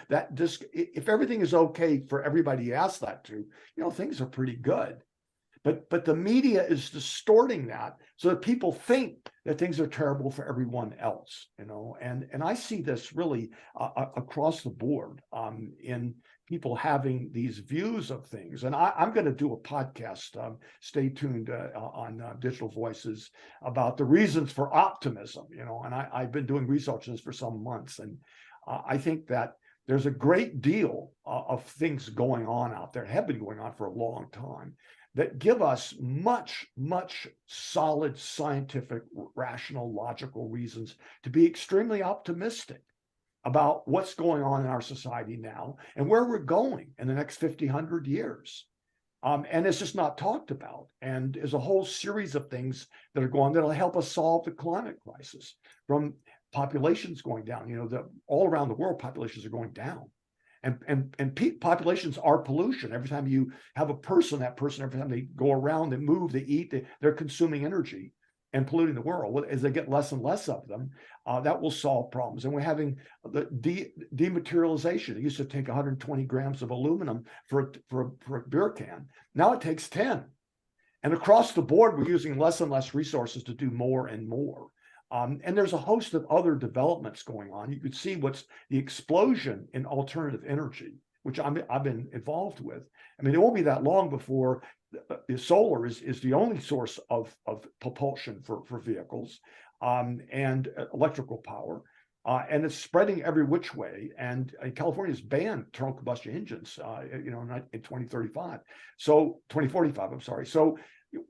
if everything is okay for everybody you ask that to, things are pretty good. But the media is distorting that so that people think that things are terrible for everyone else, and I see this really across the board in people having these views of things. And I'm going to do a podcast, stay tuned, on Digital Voices, about the reasons for optimism, and I've been doing research on this for some months. And I think that there's a great deal of things going on out there, have been going on for a long time, that give us much, much solid, scientific, rational, logical reasons to be extremely optimistic about what's going on in our society now and where we're going in the next 50, 100 years. And it's just not talked about. And there's a whole series of things that are going on that'll help us solve the climate crisis, from populations going down. All around the world, populations are going down. And populations are pollution. Every time you have a person, every time they go around, they move, they eat, they're consuming energy and polluting the world. Well, as they get less and less of them, that will solve problems. And we're having the dematerialization. It used to take 120 grams of aluminum for a beer can. Now it takes 10. And across the board, we're using less and less resources to do more and more. And there's a host of other developments going on. You could see what's the explosion in alternative energy, which I've been involved with. I mean, it won't be that long before the solar is the only source of propulsion for vehicles, and electrical power. And it's spreading every which way. And California's banned internal combustion engines, in 2035. So 2045, I'm sorry. So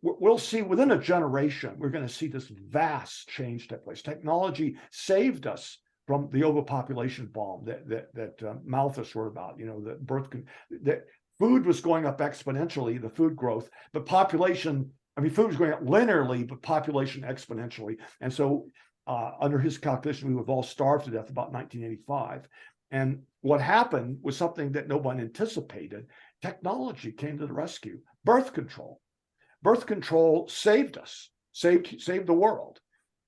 we'll see within a generation, we're going to see this vast change take place. Technology saved us from the overpopulation bomb that Malthus wrote about. That food was going up exponentially, the food growth, but food was going up linearly, but population exponentially. And so under his calculation, we would have all starved to death about 1985. And what happened was something that no one anticipated. Technology came to the rescue. Birth control saved us, saved the world.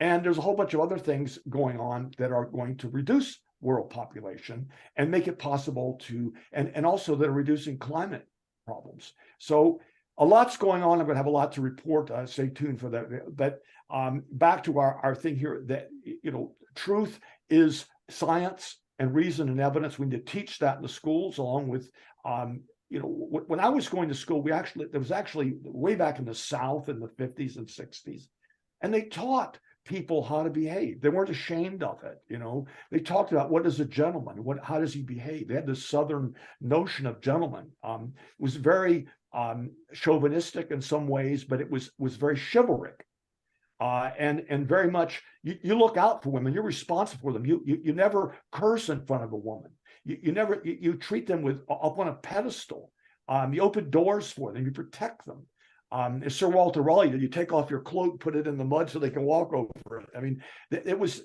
And there's a whole bunch of other things going on that are going to reduce world population and make it possible to, and also that are reducing climate problems. So a lot's going on. I'm going to have a lot to report. Stay tuned for that. But back to our thing here, that, truth is science and reason and evidence. We need to teach that in the schools, along with, when I was going to school, there was actually way back in the South in the 50s and 60s, and they taught people how to behave. They weren't ashamed of it. They talked about what is a gentleman, how does he behave. They had this Southern notion of gentleman. It was very chauvinistic in some ways, but it was very chivalric. And very much, you look out for women. You're responsible for them. You never curse in front of a woman. You treat them up on a pedestal. You open doors for them. You protect them. As Sir Walter Raleigh, you take off your cloak, put it in the mud so they can walk over it. I mean, there was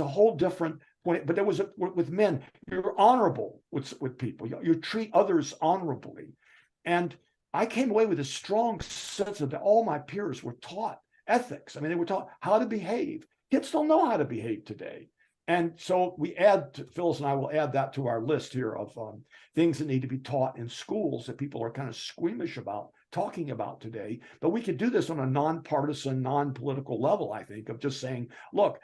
a whole different point. But there was with men, you're honorable with people. You treat others honorably. And I came away with a strong sense that all my peers were taught ethics. I mean, they were taught how to behave. Kids don't know how to behave today. And so Phyllis and I will add that to our list here of things that need to be taught in schools that people are kind of squeamish about talking about today. But we could do this on a nonpartisan, non-political level, I think, of just saying, look,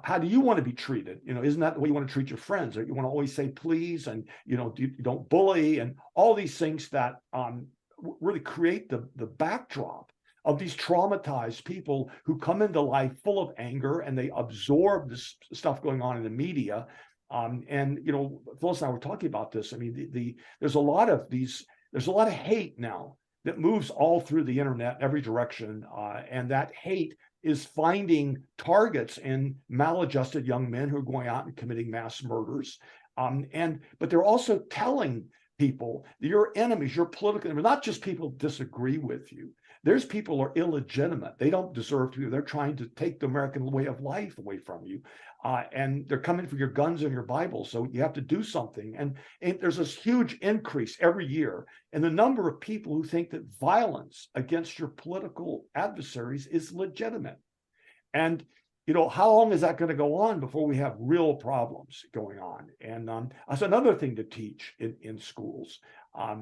how do you want to be treated? Isn't that the way you want to treat your friends? Or you want to always say please, and you don't bully, and all these things that really create the backdrop of these traumatized people who come into life full of anger, and they absorb this stuff going on in the media. And Phyllis and I were talking about this. I mean, there's a lot of hate now that moves all through the internet, every direction, and that hate is finding targets in maladjusted young men who are going out and committing mass murders. But they're also telling people, your enemies, your political enemies, not just people disagree with you. There's people who are illegitimate. They don't deserve to. They're trying to take the American way of life away from you. And they're coming for your guns and your Bible. So you have to do something. And there's this huge increase every year in the number of people who think that violence against your political adversaries is legitimate. And how long is that going to go on before we have real problems going on? And that's another thing to teach in schools. I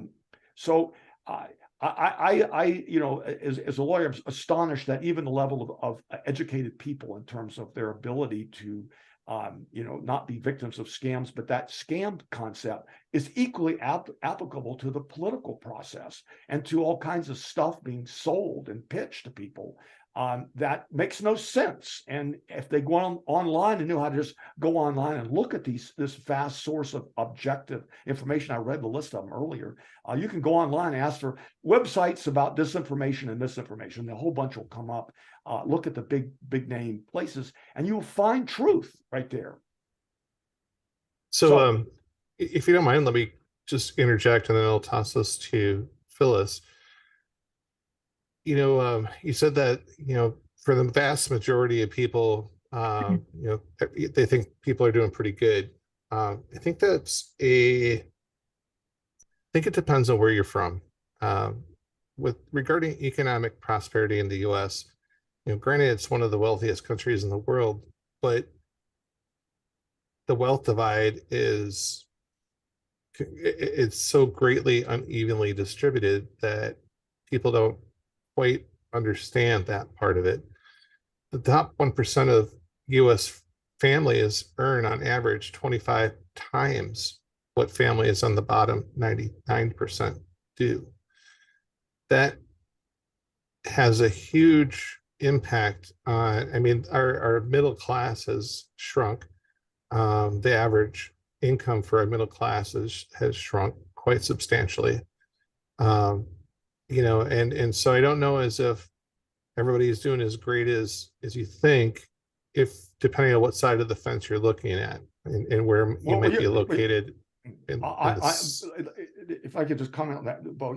as a lawyer, I'm astonished that even the level of educated people in terms of their ability to, not be victims of scams, but that scam concept is equally applicable to the political process and to all kinds of stuff being sold and pitched to people. That makes no sense. And if they go online and knew how to just go online and look at this vast source of objective information, I read the list of them earlier. You can go online and ask for websites about disinformation and misinformation. A whole bunch will come up. Look at the big name places, and you'll find truth right there. So if you don't mind, let me just interject, and then I'll toss this to Phyllis. You said that, for the vast majority of people, they think people are doing pretty good. I think it depends on where you're from. Regarding economic prosperity in the US, granted, it's one of the wealthiest countries in the world, but the wealth divide it's so greatly unevenly distributed that people don't quite understand that part of it. The top 1% of US families earn on average 25 times what families on the bottom 99% do. That has a huge impact on, our middle class has shrunk. The average income for our middle class has shrunk quite substantially. And so I don't know as if everybody is doing as great as you think, if depending on what side of the fence you're looking at and where you might be located. If I could just comment on that, Beau,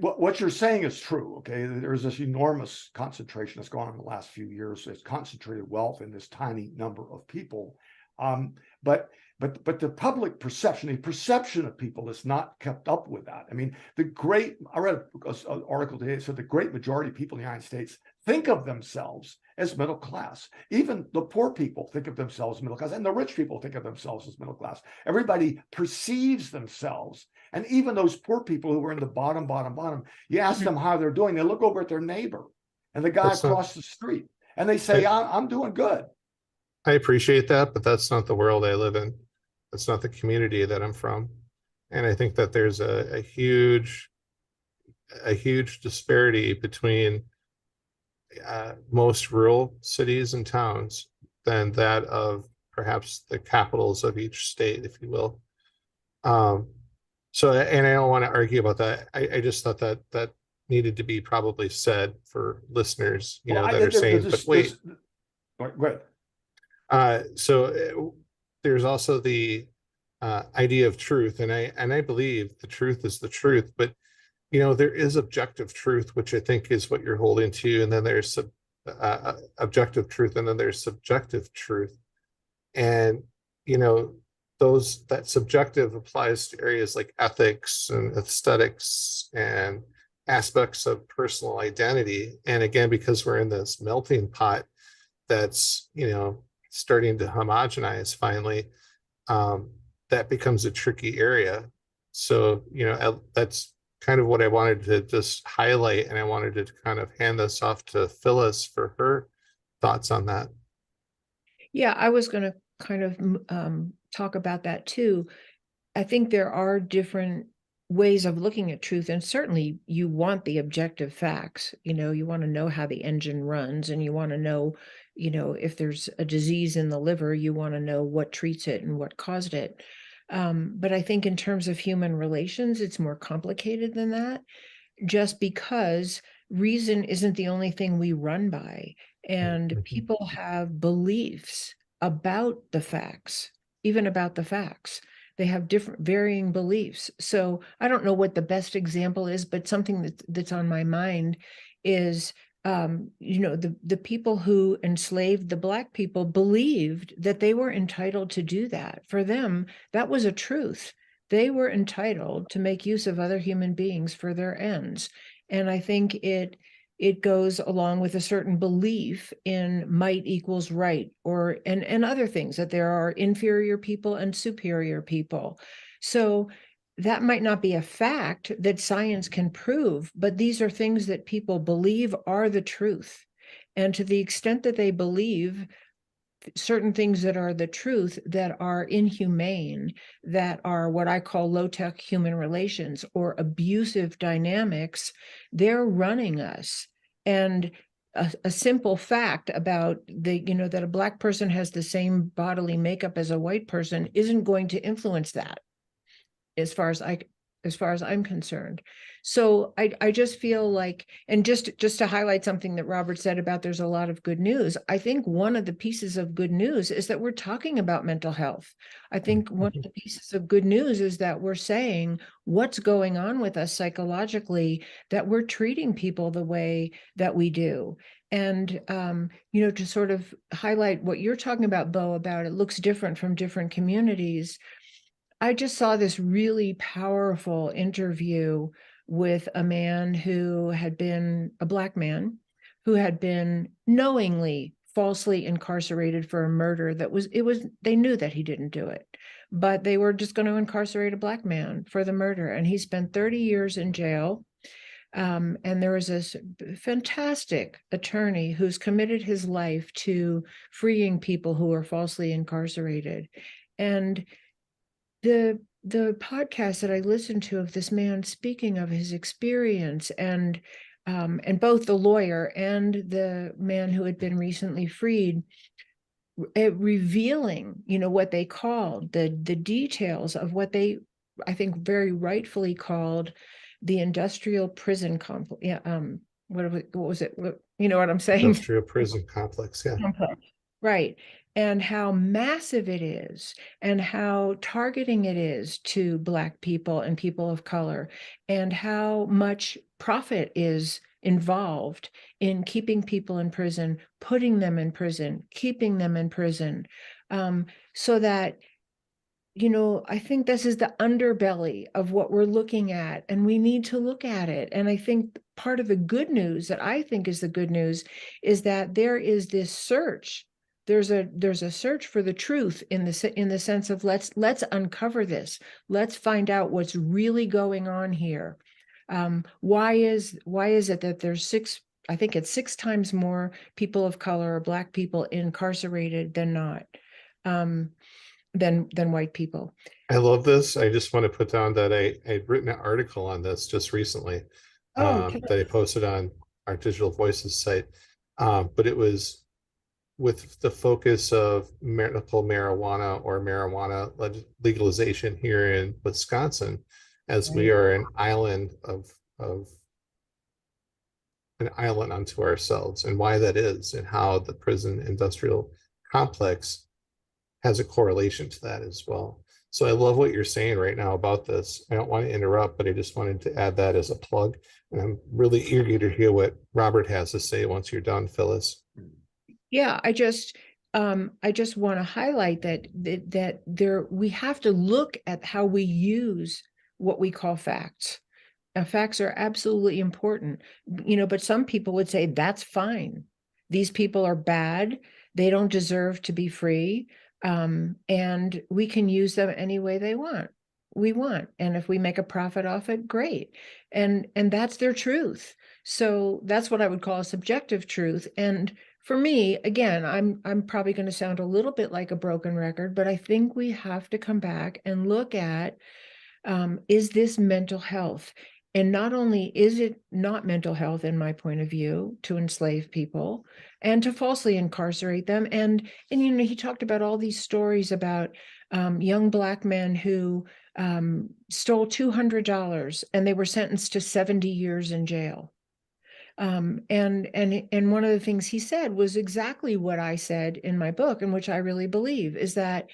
what you're saying is true. Okay, there's this enormous concentration that's gone on in the last few years. It's concentrated wealth in this tiny number of people. But the public perception, the perception of people is not kept up with that. I mean, I read an article today that said the great majority of people in the United States think of themselves as middle class. Even the poor people think of themselves as middle class, and the rich people think of themselves as middle class. Everybody perceives themselves. And even those poor people who are in the bottom, you ask them how they're doing, they look over at their neighbor and the guy across the street, and they say, I'm doing good. I appreciate that, but that's not the world I live in. That's not the community that I'm from. And I think that there's a huge disparity between most rural cities and towns than that of perhaps the capitals of each state, if you will. So, and I don't want to argue about that. I just thought that needed to be probably said for listeners, that are saying, but wait. Go ahead. So there's also the idea of truth, and I believe the truth is the truth, but there is objective truth, which I think is what you're holding to, and then there's objective truth, and then there's subjective truth, and that subjective applies to areas like ethics and aesthetics and aspects of personal identity. And again, because we're in this melting pot that's starting to homogenize finally, that becomes a tricky area. So that's kind of what I wanted to just highlight, and I wanted to kind of hand this off to Phyllis for her thoughts on that. Yeah, I was going to kind of talk about that too. I think there are different ways of looking at truth, and certainly you want the objective facts. You want to know how the engine runs, and you want to know, if there's a disease in the liver, you want to know what treats it and what caused it. But I think in terms of human relations, it's more complicated than that, just because reason isn't the only thing we run by, and people have beliefs about the facts, even about the facts. They have different varying beliefs. So I don't know what the best example is, but something that's on my mind is, the people who enslaved the Black people believed that they were entitled to do that. For them, that was a truth. They were entitled to make use of other human beings for their ends. And I think it goes along with a certain belief in might equals right, and other things, that there are inferior people and superior people. So that might not be a fact that science can prove, but these are things that people believe are the truth. And to the extent that they believe certain things that are the truth, that are inhumane, that are what I call low-tech human relations or abusive dynamics, they're running us. And a simple fact about that a Black person has the same bodily makeup as a white person isn't going to influence that, as far as I'm concerned. So I just feel like, and just to highlight something that Robert said about there's a lot of good news, I think one of the pieces of good news is that we're talking about mental health. I think one of the pieces of good news is that we're saying what's going on with us psychologically, that we're treating people the way that we do. And, to sort of highlight what you're talking about, Beau, about it looks different from different communities. I just saw this really powerful interview with a man who had been a Black man who had been knowingly falsely incarcerated for a murder they knew that he didn't do it, but they were just going to incarcerate a Black man for the murder. And he spent 30 years in jail. And there was this fantastic attorney who's committed his life to freeing people who are falsely incarcerated. And the podcast that I listened to of this man speaking of his experience, and both the lawyer and the man who had been recently freed, revealing, what they called the details of what they, I think, very rightfully called the industrial prison complex. Yeah, what was it? You know what I'm saying? Industrial prison complex, yeah. Right. And how massive it is, and how targeting it is to Black people and people of color, and how much profit is involved in keeping people in prison, putting them in prison, keeping them in prison. So that, I think this is the underbelly of what we're looking at, and we need to look at it. And I think part of the good news that I think is the good news is that there is this search. There's a search for the truth in the sense of let's uncover this. Let's find out what's really going on here. Why is it that there's I think it's 6 times more people of color or Black people incarcerated than not? Than white people. I love this. I just want to put down that I'd written an article on this just recently, Okay. that I posted on our Digital Voices site. But it was with the focus of medical marijuana or marijuana legalization here in Wisconsin, as we are an island of an island unto ourselves, and why that is, and how the prison industrial complex has a correlation to that as well. So I love what you're saying right now about this. I don't want to interrupt, but I just wanted to add that as a plug. And I'm really eager to hear what Robert has to say once you're done, Phyllis. Yeah, I just want to highlight that we have to look at how we use what we call facts. Facts are absolutely important, but some people would say that's fine. These people are bad. They don't deserve to be free. And we can use them any way we want. And if we make a profit off it, great. And that's their truth. So that's what I would call a subjective truth. And for me, again, I'm probably going to sound a little bit like a broken record, but I think we have to come back and look at, is this mental health? And not only is it not mental health, in my point of view, to enslave people and to falsely incarcerate them. And he talked about all these stories about young Black men who stole $200 and they were sentenced to 70 years in jail. And one of the things he said was exactly what I said in my book, and which I really believe, is that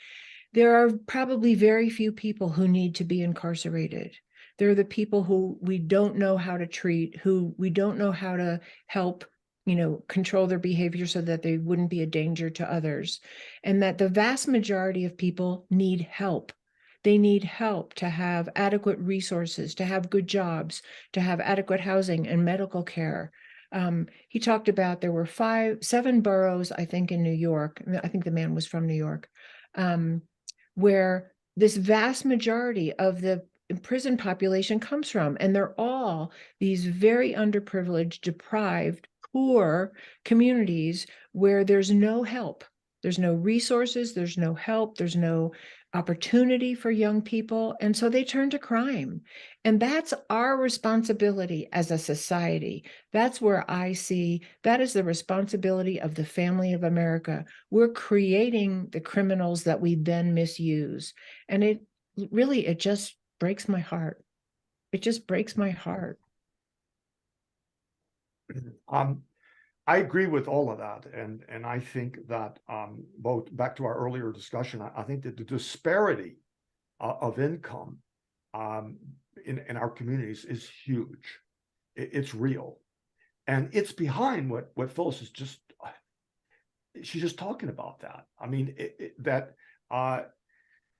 there are probably very few people who need to be incarcerated. They're the people who we don't know how to treat, who we don't know how to help, control their behavior so that they wouldn't be a danger to others. And that the vast majority of people need help. They need help to have adequate resources, to have good jobs, to have adequate housing and medical care. He talked about there were 7 boroughs, I think, in New York. I think the man was from New York, where this vast majority of the prison population comes from. And they're all these very underprivileged, deprived, poor communities where there's no help. There's no resources, there's no help, there's no opportunity for young people. And so they turn to crime. And that's our responsibility as a society. That's where I see that is the responsibility of the family of America. We're creating the criminals that we then misuse. And it just breaks my heart. It just breaks my heart. I agree with all of that, and I think that both back to our earlier discussion, I think that the disparity of income in our communities is huge. It's real, and it's behind what Phyllis is she's just talking about that. I mean,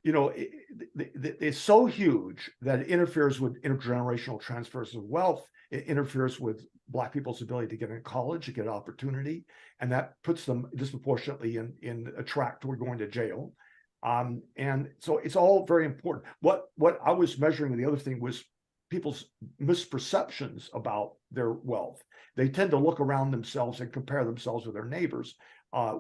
it's so huge that it interferes with intergenerational transfers of wealth. It interferes with Black people's ability to get into college, to get an opportunity, and that puts them disproportionately in a track toward going to jail. And so it's all very important. What I was measuring, the other thing was people's misperceptions about their wealth. They tend to look around themselves and compare themselves with their neighbors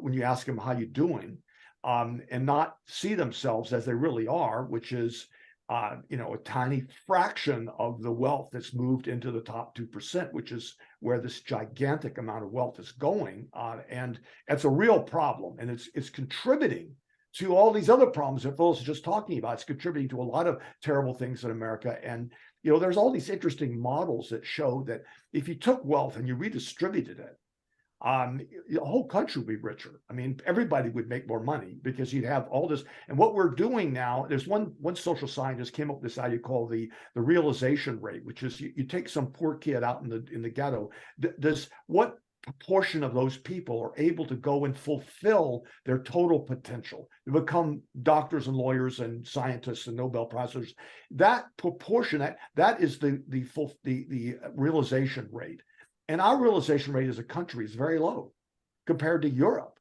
when you ask them, how you doing? And not see themselves as they really are, which is, a tiny fraction of the wealth that's moved into the top 2%, which is where this gigantic amount of wealth is going. And it's a real problem, and it's contributing to all these other problems that Phyllis is just talking about. It's contributing to a lot of terrible things in America. And, there's all these interesting models that show that if you took wealth and you redistributed it, the whole country would be richer. I mean, everybody would make more money because you'd have all this. And what we're doing now, there's one social scientist came up with this idea called the realization rate, which is you take some poor kid out in the ghetto. What proportion of those people are able to go and fulfill their total potential to become doctors and lawyers and scientists and Nobel prizes. That proportion, that is the realization rate. And our realization rate as a country is very low compared to Europe.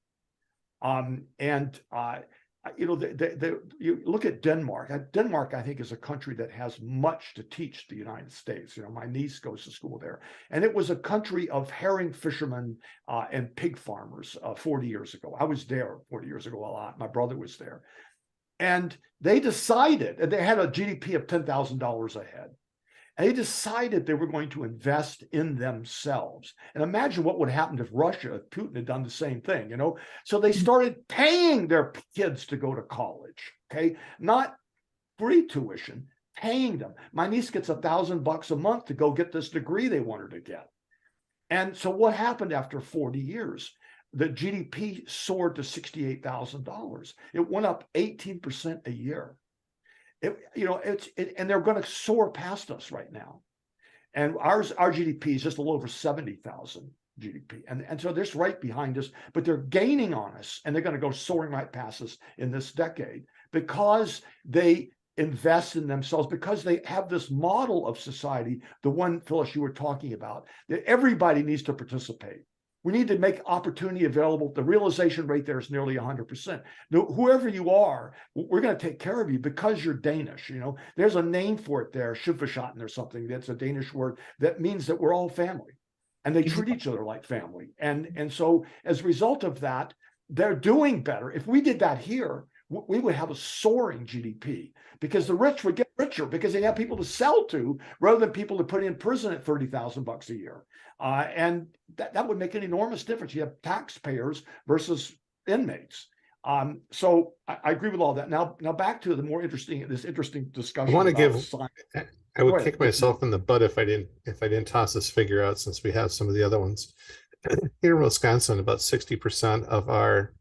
You look at Denmark. Denmark, I think, is a country that has much to teach the United States. My niece goes to school there, and it was a country of herring fishermen and pig farmers 40 years ago. I was there 40 years ago a lot. My brother was there, and they decided, and they had a GDP of $10,000 a head. And they decided they were going to invest in themselves. And imagine what would happen if Russia, if Putin had done the same thing, So they started paying their kids to go to college, okay? Not free tuition, paying them. My niece gets $1,000 a month to go get this degree they want her to get. And so what happened after 40 years? The GDP soared to $68,000. It went up 18% a year. And they're going to soar past us right now. And our GDP is just a little over 70,000 GDP. And so they're right behind us, but they're gaining on us, and they're going to go soaring right past us in this decade because they invest in themselves, because they have this model of society, the one, Phyllis, you were talking about, that everybody needs to participate. We need to make opportunity available. The realization rate there is nearly 100%. Now, whoever you are, we're going to take care of you because you're Danish. There's a name for it there, Schifferschatten or something. That's a Danish word that means that we're all family, and they treat each other like family. And so as a result of that, they're doing better. If we did that here, we would have a soaring GDP because the rich would get richer because they have people to sell to rather than people to put in prison at $30,000 a year. And that would make an enormous difference. You have taxpayers versus inmates. So I agree with all that. Now back to this interesting discussion. I would kick myself in the butt if I didn't toss this figure out, since we have some of the other ones. Here in Wisconsin, about 60% of our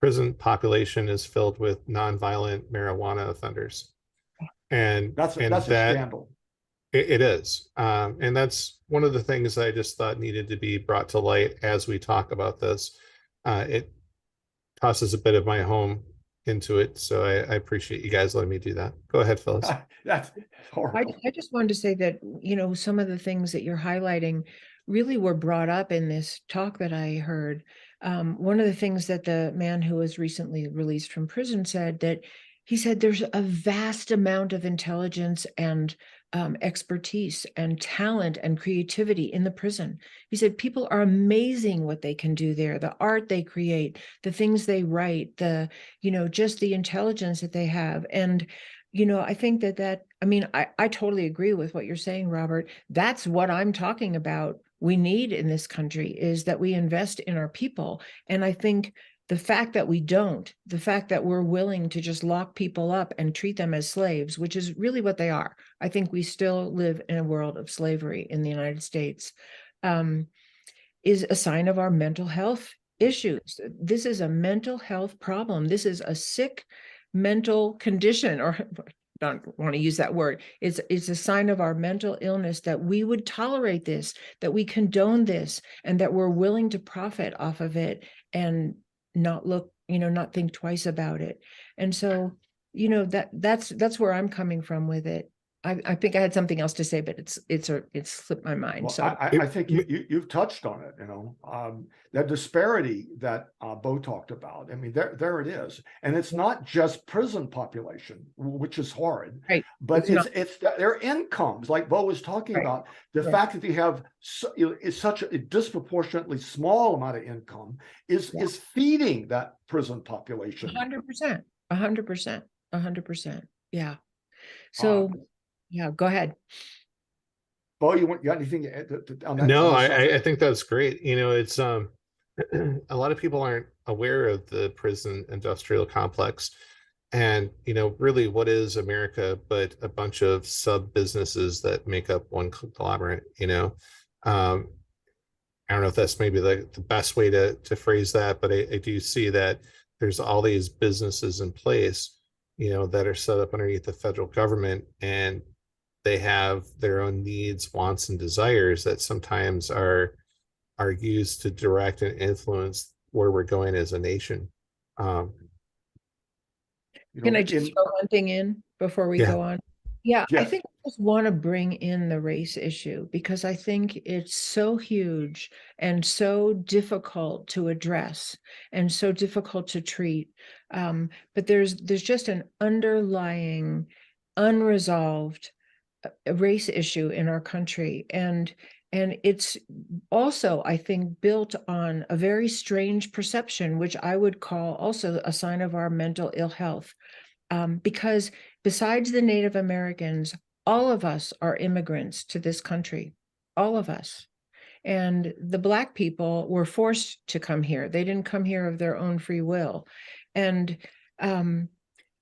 prison population is filled with nonviolent marijuana offenders. And that's a scandal. It is. And that's one of the things I just thought needed to be brought to light as we talk about this. It tosses a bit of my home into it. So I appreciate you guys letting me do that. Go ahead, Phyllis. That's horrible. I just wanted to say that, some of the things that you're highlighting really were brought up in this talk that I heard. One of the things that the man who was recently released from prison said, that he said there's a vast amount of intelligence and expertise and talent and creativity in the prison. He said people are amazing what they can do there, the art they create, the things they write, just the intelligence that they have. And I think I totally agree with what you're saying, Robert. That's what I'm talking about. We need in this country is that we invest in our people. And I think the fact that the fact that we're willing to just lock people up and treat them as slaves, which is really what they are. I think we still live in a world of slavery in the United States, is a sign of our mental health issues. This is a mental health problem. This is a sick mental condition, or don't want to use that word. It's a sign of our mental illness that we would tolerate this, that we condone this, and that we're willing to profit off of it and not think twice about it. And so, that's where I'm coming from with it. I think I had something else to say, but it's slipped my mind. Well, so I think you've touched on it. That disparity that Beau talked about. I mean, there it is, and it's not just prison population, which is horrid, right? But it's their incomes, like Beau was talking about. The fact that they have is such a disproportionately small amount of income is feeding that prison population. 100%. Yeah. So. Yeah, go ahead. Beau, you got anything on that? No, I think that's great. It's a lot of people aren't aware of the prison industrial complex, and really, what is America but a bunch of sub businesses that make up one conglomerate? I don't know if that's maybe the best way to phrase that, but I do see that there's all these businesses in place, that are set up underneath the federal government, and they have their own needs, wants, and desires that sometimes are are used to direct and influence where we're going as a nation. Can I just throw one thing in before we Yeah. go on? Yeah, I Yes. think I just want to bring in the race issue because I think it's so huge and so difficult to address and so difficult to treat. But there's just an underlying, unresolved race issue in our country, and it's also, I think, built on a very strange perception, which I would call also a sign of our mental ill health. Because besides the Native Americans, all of us are immigrants to this country, all of us. And the Black people were forced to come here. They didn't come here of their own free will. And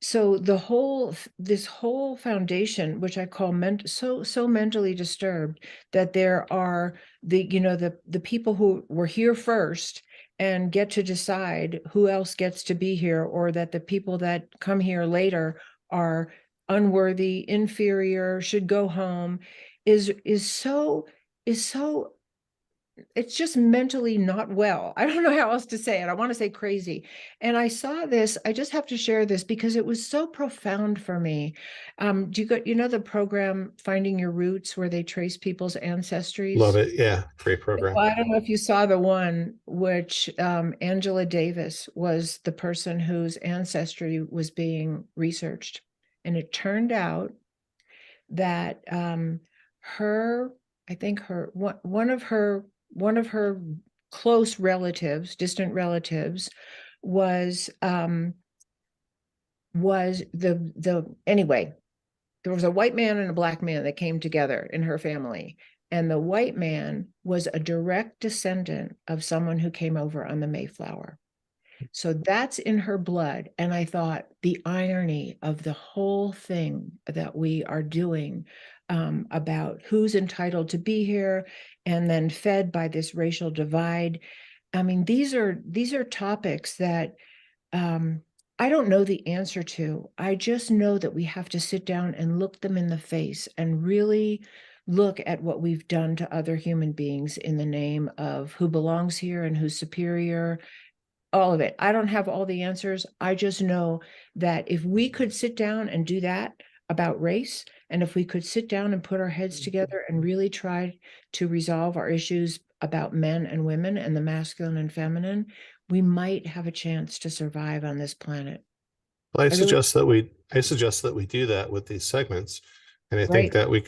so this whole foundation, which I call so mentally disturbed, that there are the people who were here first and get to decide who else gets to be here, or that the people that come here later are unworthy, inferior, should go home, is so it's just mentally not well. I don't know how else to say it. I want to say crazy. And I saw this, I just have to share this because it was so profound for me. Do you the program Finding Your Roots, where they trace people's ancestries? Love it. Yeah, great program. Well, I don't know if you saw the one which Angela Davis was the person whose ancestry was being researched. And it turned out that one of her close relatives, distant relatives, was anyway, there was a white man and a Black man that came together in her family. And the white man was a direct descendant of someone who came over on the Mayflower. So that's in her blood. And I thought the irony of the whole thing that we are doing about who's entitled to be here, and then fed by this racial divide. I mean, these are topics that I don't know the answer to. I just know that we have to sit down and look them in the face and really look at what we've done to other human beings in the name of who belongs here and who's superior. All of it. I don't have all the answers. I just know that if we could sit down and do that about race, and if we could sit down and put our heads together and really try to resolve our issues about men and women and the masculine and feminine, we might have a chance to survive on this planet. Well, I suggest that we do that with these segments. And I think Right. that we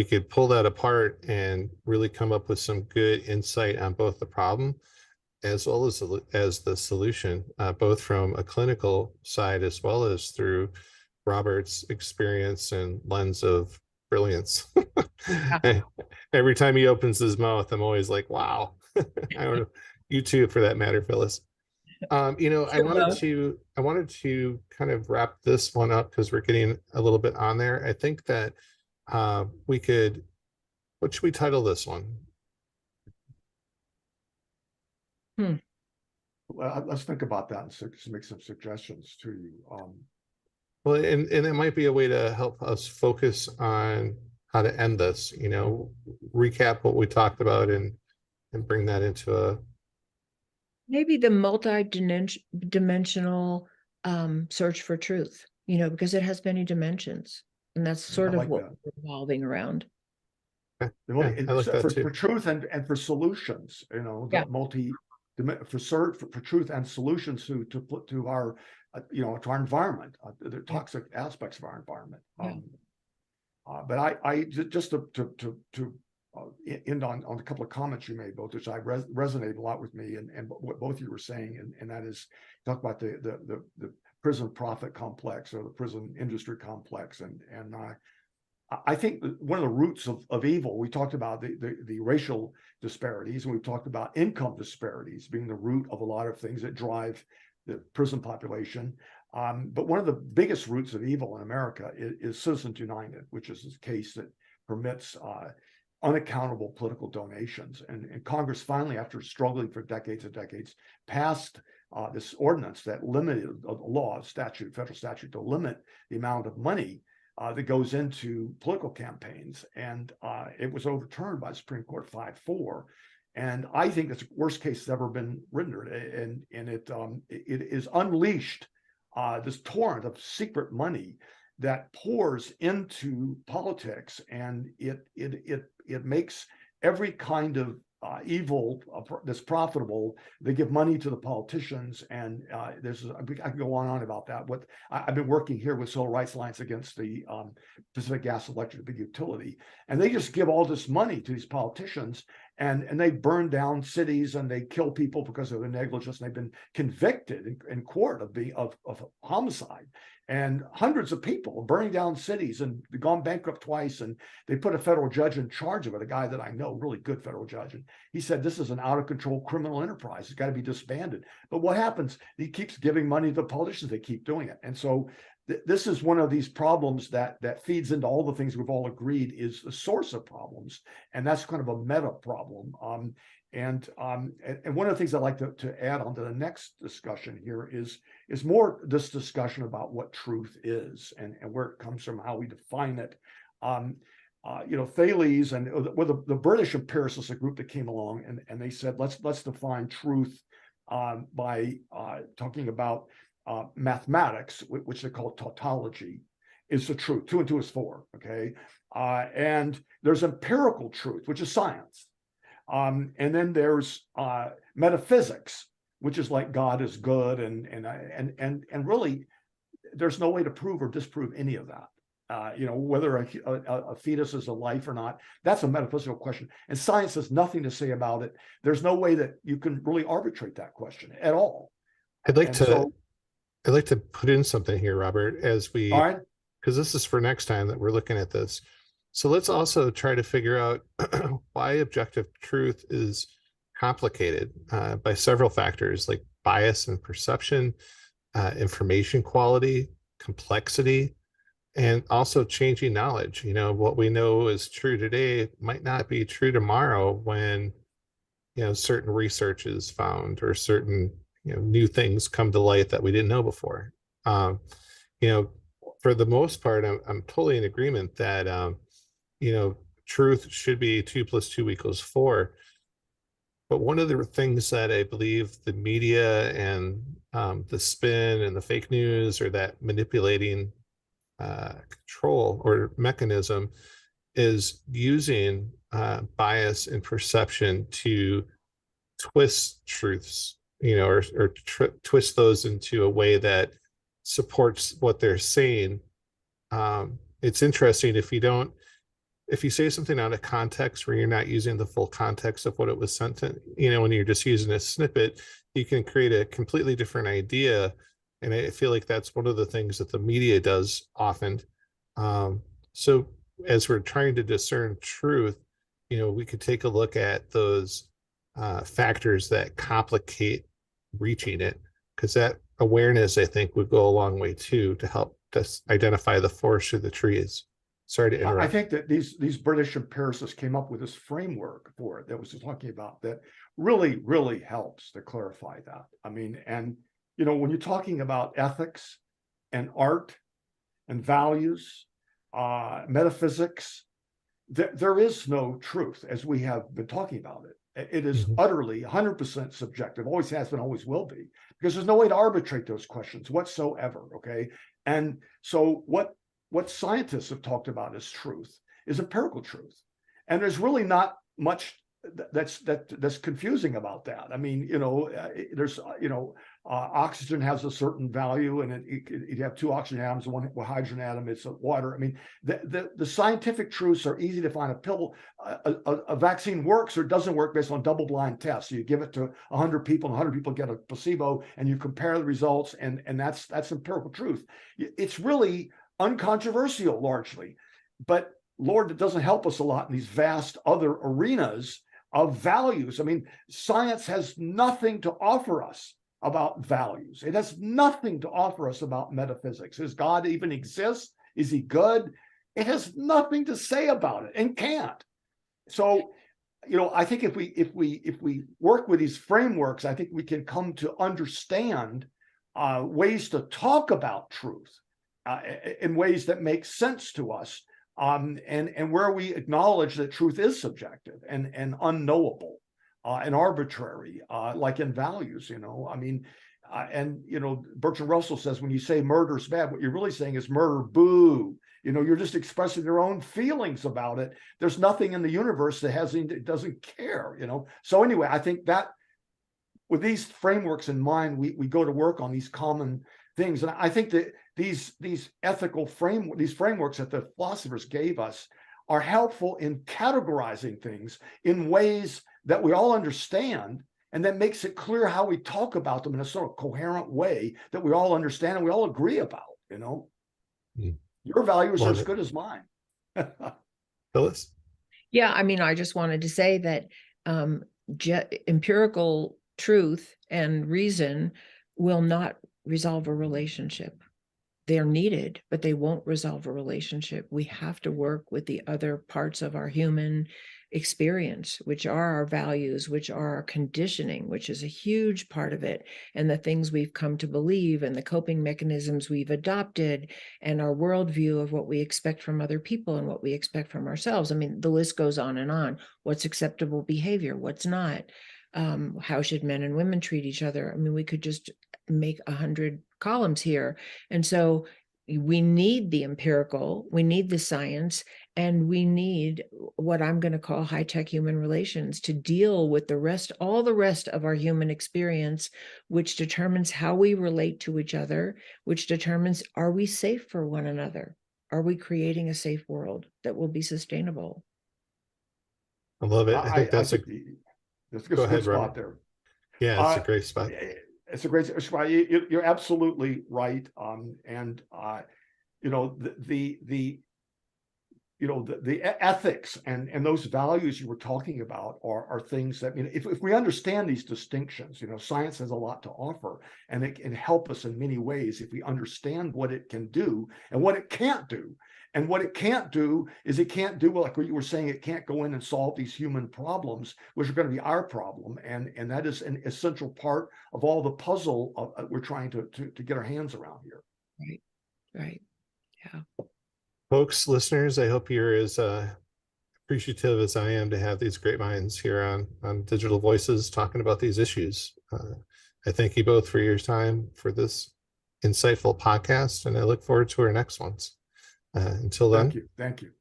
could pull that apart and really come up with some good insight on both the problem as well as the solution, both from a clinical side as well as through Robert's experience and lens of brilliance. Yeah. Every time he opens his mouth, I'm always like, wow. I don't know, you too, for that matter, Phyllis. I wanted to kind of wrap this one up because we're getting a little bit on there. I think that what should we title this one? Well, let's think about that and make some suggestions to you. Well, and it might be a way to help us focus on how to end this, recap what we talked about and bring that into a Maybe the multi-dimensional search for truth, because it has many dimensions, and that's sort of what we're revolving around. I like that too. For truth and for solutions, Yeah. for truth and solutions to put to our to our environment, the toxic aspects of our environment. Yeah. But I just to end on a couple of comments you made, both which I resonate a lot with me and what both you were saying, and that is talk about the prison profit complex or the prison industry complex, and I think one of the roots of evil, we talked about the racial disparities, and we've talked about income disparities being the root of a lot of things that drive the prison population. But one of the biggest roots of evil in America is Citizens United, which is a case that permits unaccountable political donations. And Congress finally, after struggling for decades and decades, passed this ordinance that limited federal statute to limit the amount of money that goes into political campaigns. And it was overturned by the Supreme Court 5-4. And I think it's the worst case that's ever been rendered. And it is unleashed this torrent of secret money that pours into politics, and it makes every kind of evil that's profitable. They give money to the politicians, and I can go on and on about that. What I've been working here with Civil Rights Alliance against the Pacific Gas Electric, big utility, and they just give all this money to these politicians, and they burn down cities and they kill people because of their negligence. And they've been convicted in court of homicide, and hundreds of people burning down cities and gone bankrupt twice. And they put a federal judge in charge of it, a guy that I know, really good federal judge. And he said, this is an out of control criminal enterprise. It's got to be disbanded. But what happens? He keeps giving money to the politicians. They keep doing it. And so this is one of these problems that feeds into all the things we've all agreed is the source of problems. And that's kind of a meta problem. And one of the things I'd like to add on to the next discussion here is more this discussion about what truth is and where it comes from, how we define it. Thales and the British empiricists, a group that came along, and they said, let's define truth by talking about mathematics, which they call tautology, is the truth. 2 and 2 is 4. Okay, and there's empirical truth, which is science. And then there's metaphysics, which is like God is good, and really, there's no way to prove or disprove any of that. Whether a fetus is a life or not, that's a metaphysical question, and science has nothing to say about it. There's no way that you can really arbitrate that question at all. I'd like to put in something here, Robert, as we, all right, because this is for next time that we're looking at this. So let's also try to figure out why objective truth is complicated by several factors like bias and perception, information quality, complexity, and also changing knowledge. What we know is true today might not be true tomorrow when, certain research is found or certain, new things come to light that we didn't know before. For the most part, I'm totally in agreement that, truth should be 2 + 2 = 4. But one of the things that I believe the media and the spin and the fake news, or that manipulating control or mechanism, is using bias and perception to twist truths, or twist those into a way that supports what they're saying. It's interesting if you say something out of context where you're not using the full context of what it was sent to, when you're just using a snippet, you can create a completely different idea. And I feel like that's one of the things that the media does often. So as we're trying to discern truth, we could take a look at those factors that complicate reaching it, because that awareness, I think, would go a long way too to help us identify the forest through the trees. Sorry to interrupt. I think that these British empiricists came up with this framework for it that was talking about that really, really helps to clarify that. I mean, and when you're talking about ethics and art and values, metaphysics, there is no truth as we have been talking about it. It is utterly 100% subjective, always has been, always will be, because there's no way to arbitrate those questions whatsoever. Okay. And so what scientists have talked about as truth is empirical truth. And there's really not much that's confusing about that. I mean, there's, oxygen has a certain value, and you have 2 oxygen atoms and 1 hydrogen atom, it's water. I mean, the scientific truths are easy to find. A pill, a vaccine works or doesn't work based on double-blind tests. So you give it to 100 people, and 100 people get a placebo, and you compare the results, and that's empirical truth. It's really uncontroversial largely, but Lord, it doesn't help us a lot in these vast other arenas of values. I mean, science has nothing to offer us about values. It has nothing to offer us about metaphysics. Does God even exist? Is he good? It has nothing to say about it and can't. So, I think if we work with these frameworks, I think we can come to understand ways to talk about truth in ways that make sense to us. And where we acknowledge that truth is subjective and unknowable. and arbitrary, like in values, I mean, and, Bertrand Russell says, when you say murder is bad, what you're really saying is murder, boo. You're just expressing your own feelings about it. There's nothing in the universe that doesn't care, So anyway, I think that with these frameworks in mind, we go to work on these common things. And I think that these ethical frameworks that the philosophers gave us are helpful in categorizing things in ways that we all understand, and that makes it clear how we talk about them in a sort of coherent way that we all understand and we all agree about, Your values are as good as mine. Phyllis? Yeah, I mean, I just wanted to say that empirical truth and reason will not resolve a relationship. They're needed, but they won't resolve a relationship. We have to work with the other parts of our human experience, which are our values, which are our conditioning, which is a huge part of it, and the things we've come to believe, and the coping mechanisms we've adopted, and our worldview of what we expect from other people and what we expect from ourselves. I mean, the list goes on and on. What's acceptable behavior? What's not? How should men and women treat each other? I mean, we could just make 100 columns here. And so we need the empirical, we need the science, and we need what I'm going to call high-tech human relations to deal with all the rest of our human experience, which determines how we relate to each other, which determines, are we safe for one another? Are we creating a safe world that will be sustainable? I love it. I think that's a good spot there. Yeah, it's a great spot. It's a great spot. You're absolutely right. The ethics and those values you were talking about are things that, if we understand these distinctions, science has a lot to offer, and it can help us in many ways if we understand what it can do and what it can't do. And what it can't do is it can't do, like what you were saying, it can't go in and solve these human problems, which are going to be our problem. And that is an essential part of all the puzzle we're trying to get our hands around here. Right. Yeah. Folks, listeners, I hope you're as appreciative as I am to have these great minds here on Digital Voices talking about these issues. I thank you both for your time for this insightful podcast, and I look forward to our next ones. Until then. Thank you.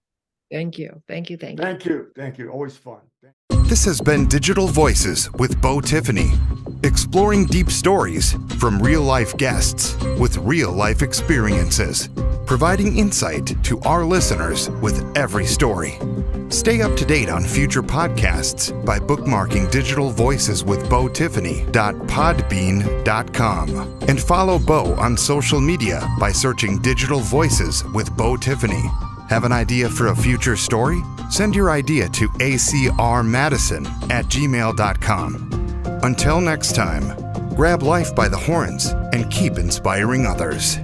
Always fun. This has been Digital Voices with Beau Tiffany, exploring deep stories from real-life guests with real-life experiences, providing insight to our listeners with every story. Stay up to date on future podcasts by bookmarking Digital Voices with BeauTiffany.podbean.com and follow Beau on social media by searching Digital Voices with Beau Tiffany. Have an idea for a future story? Send your idea to acrmadison@gmail.com. Until next time, grab life by the horns and keep inspiring others.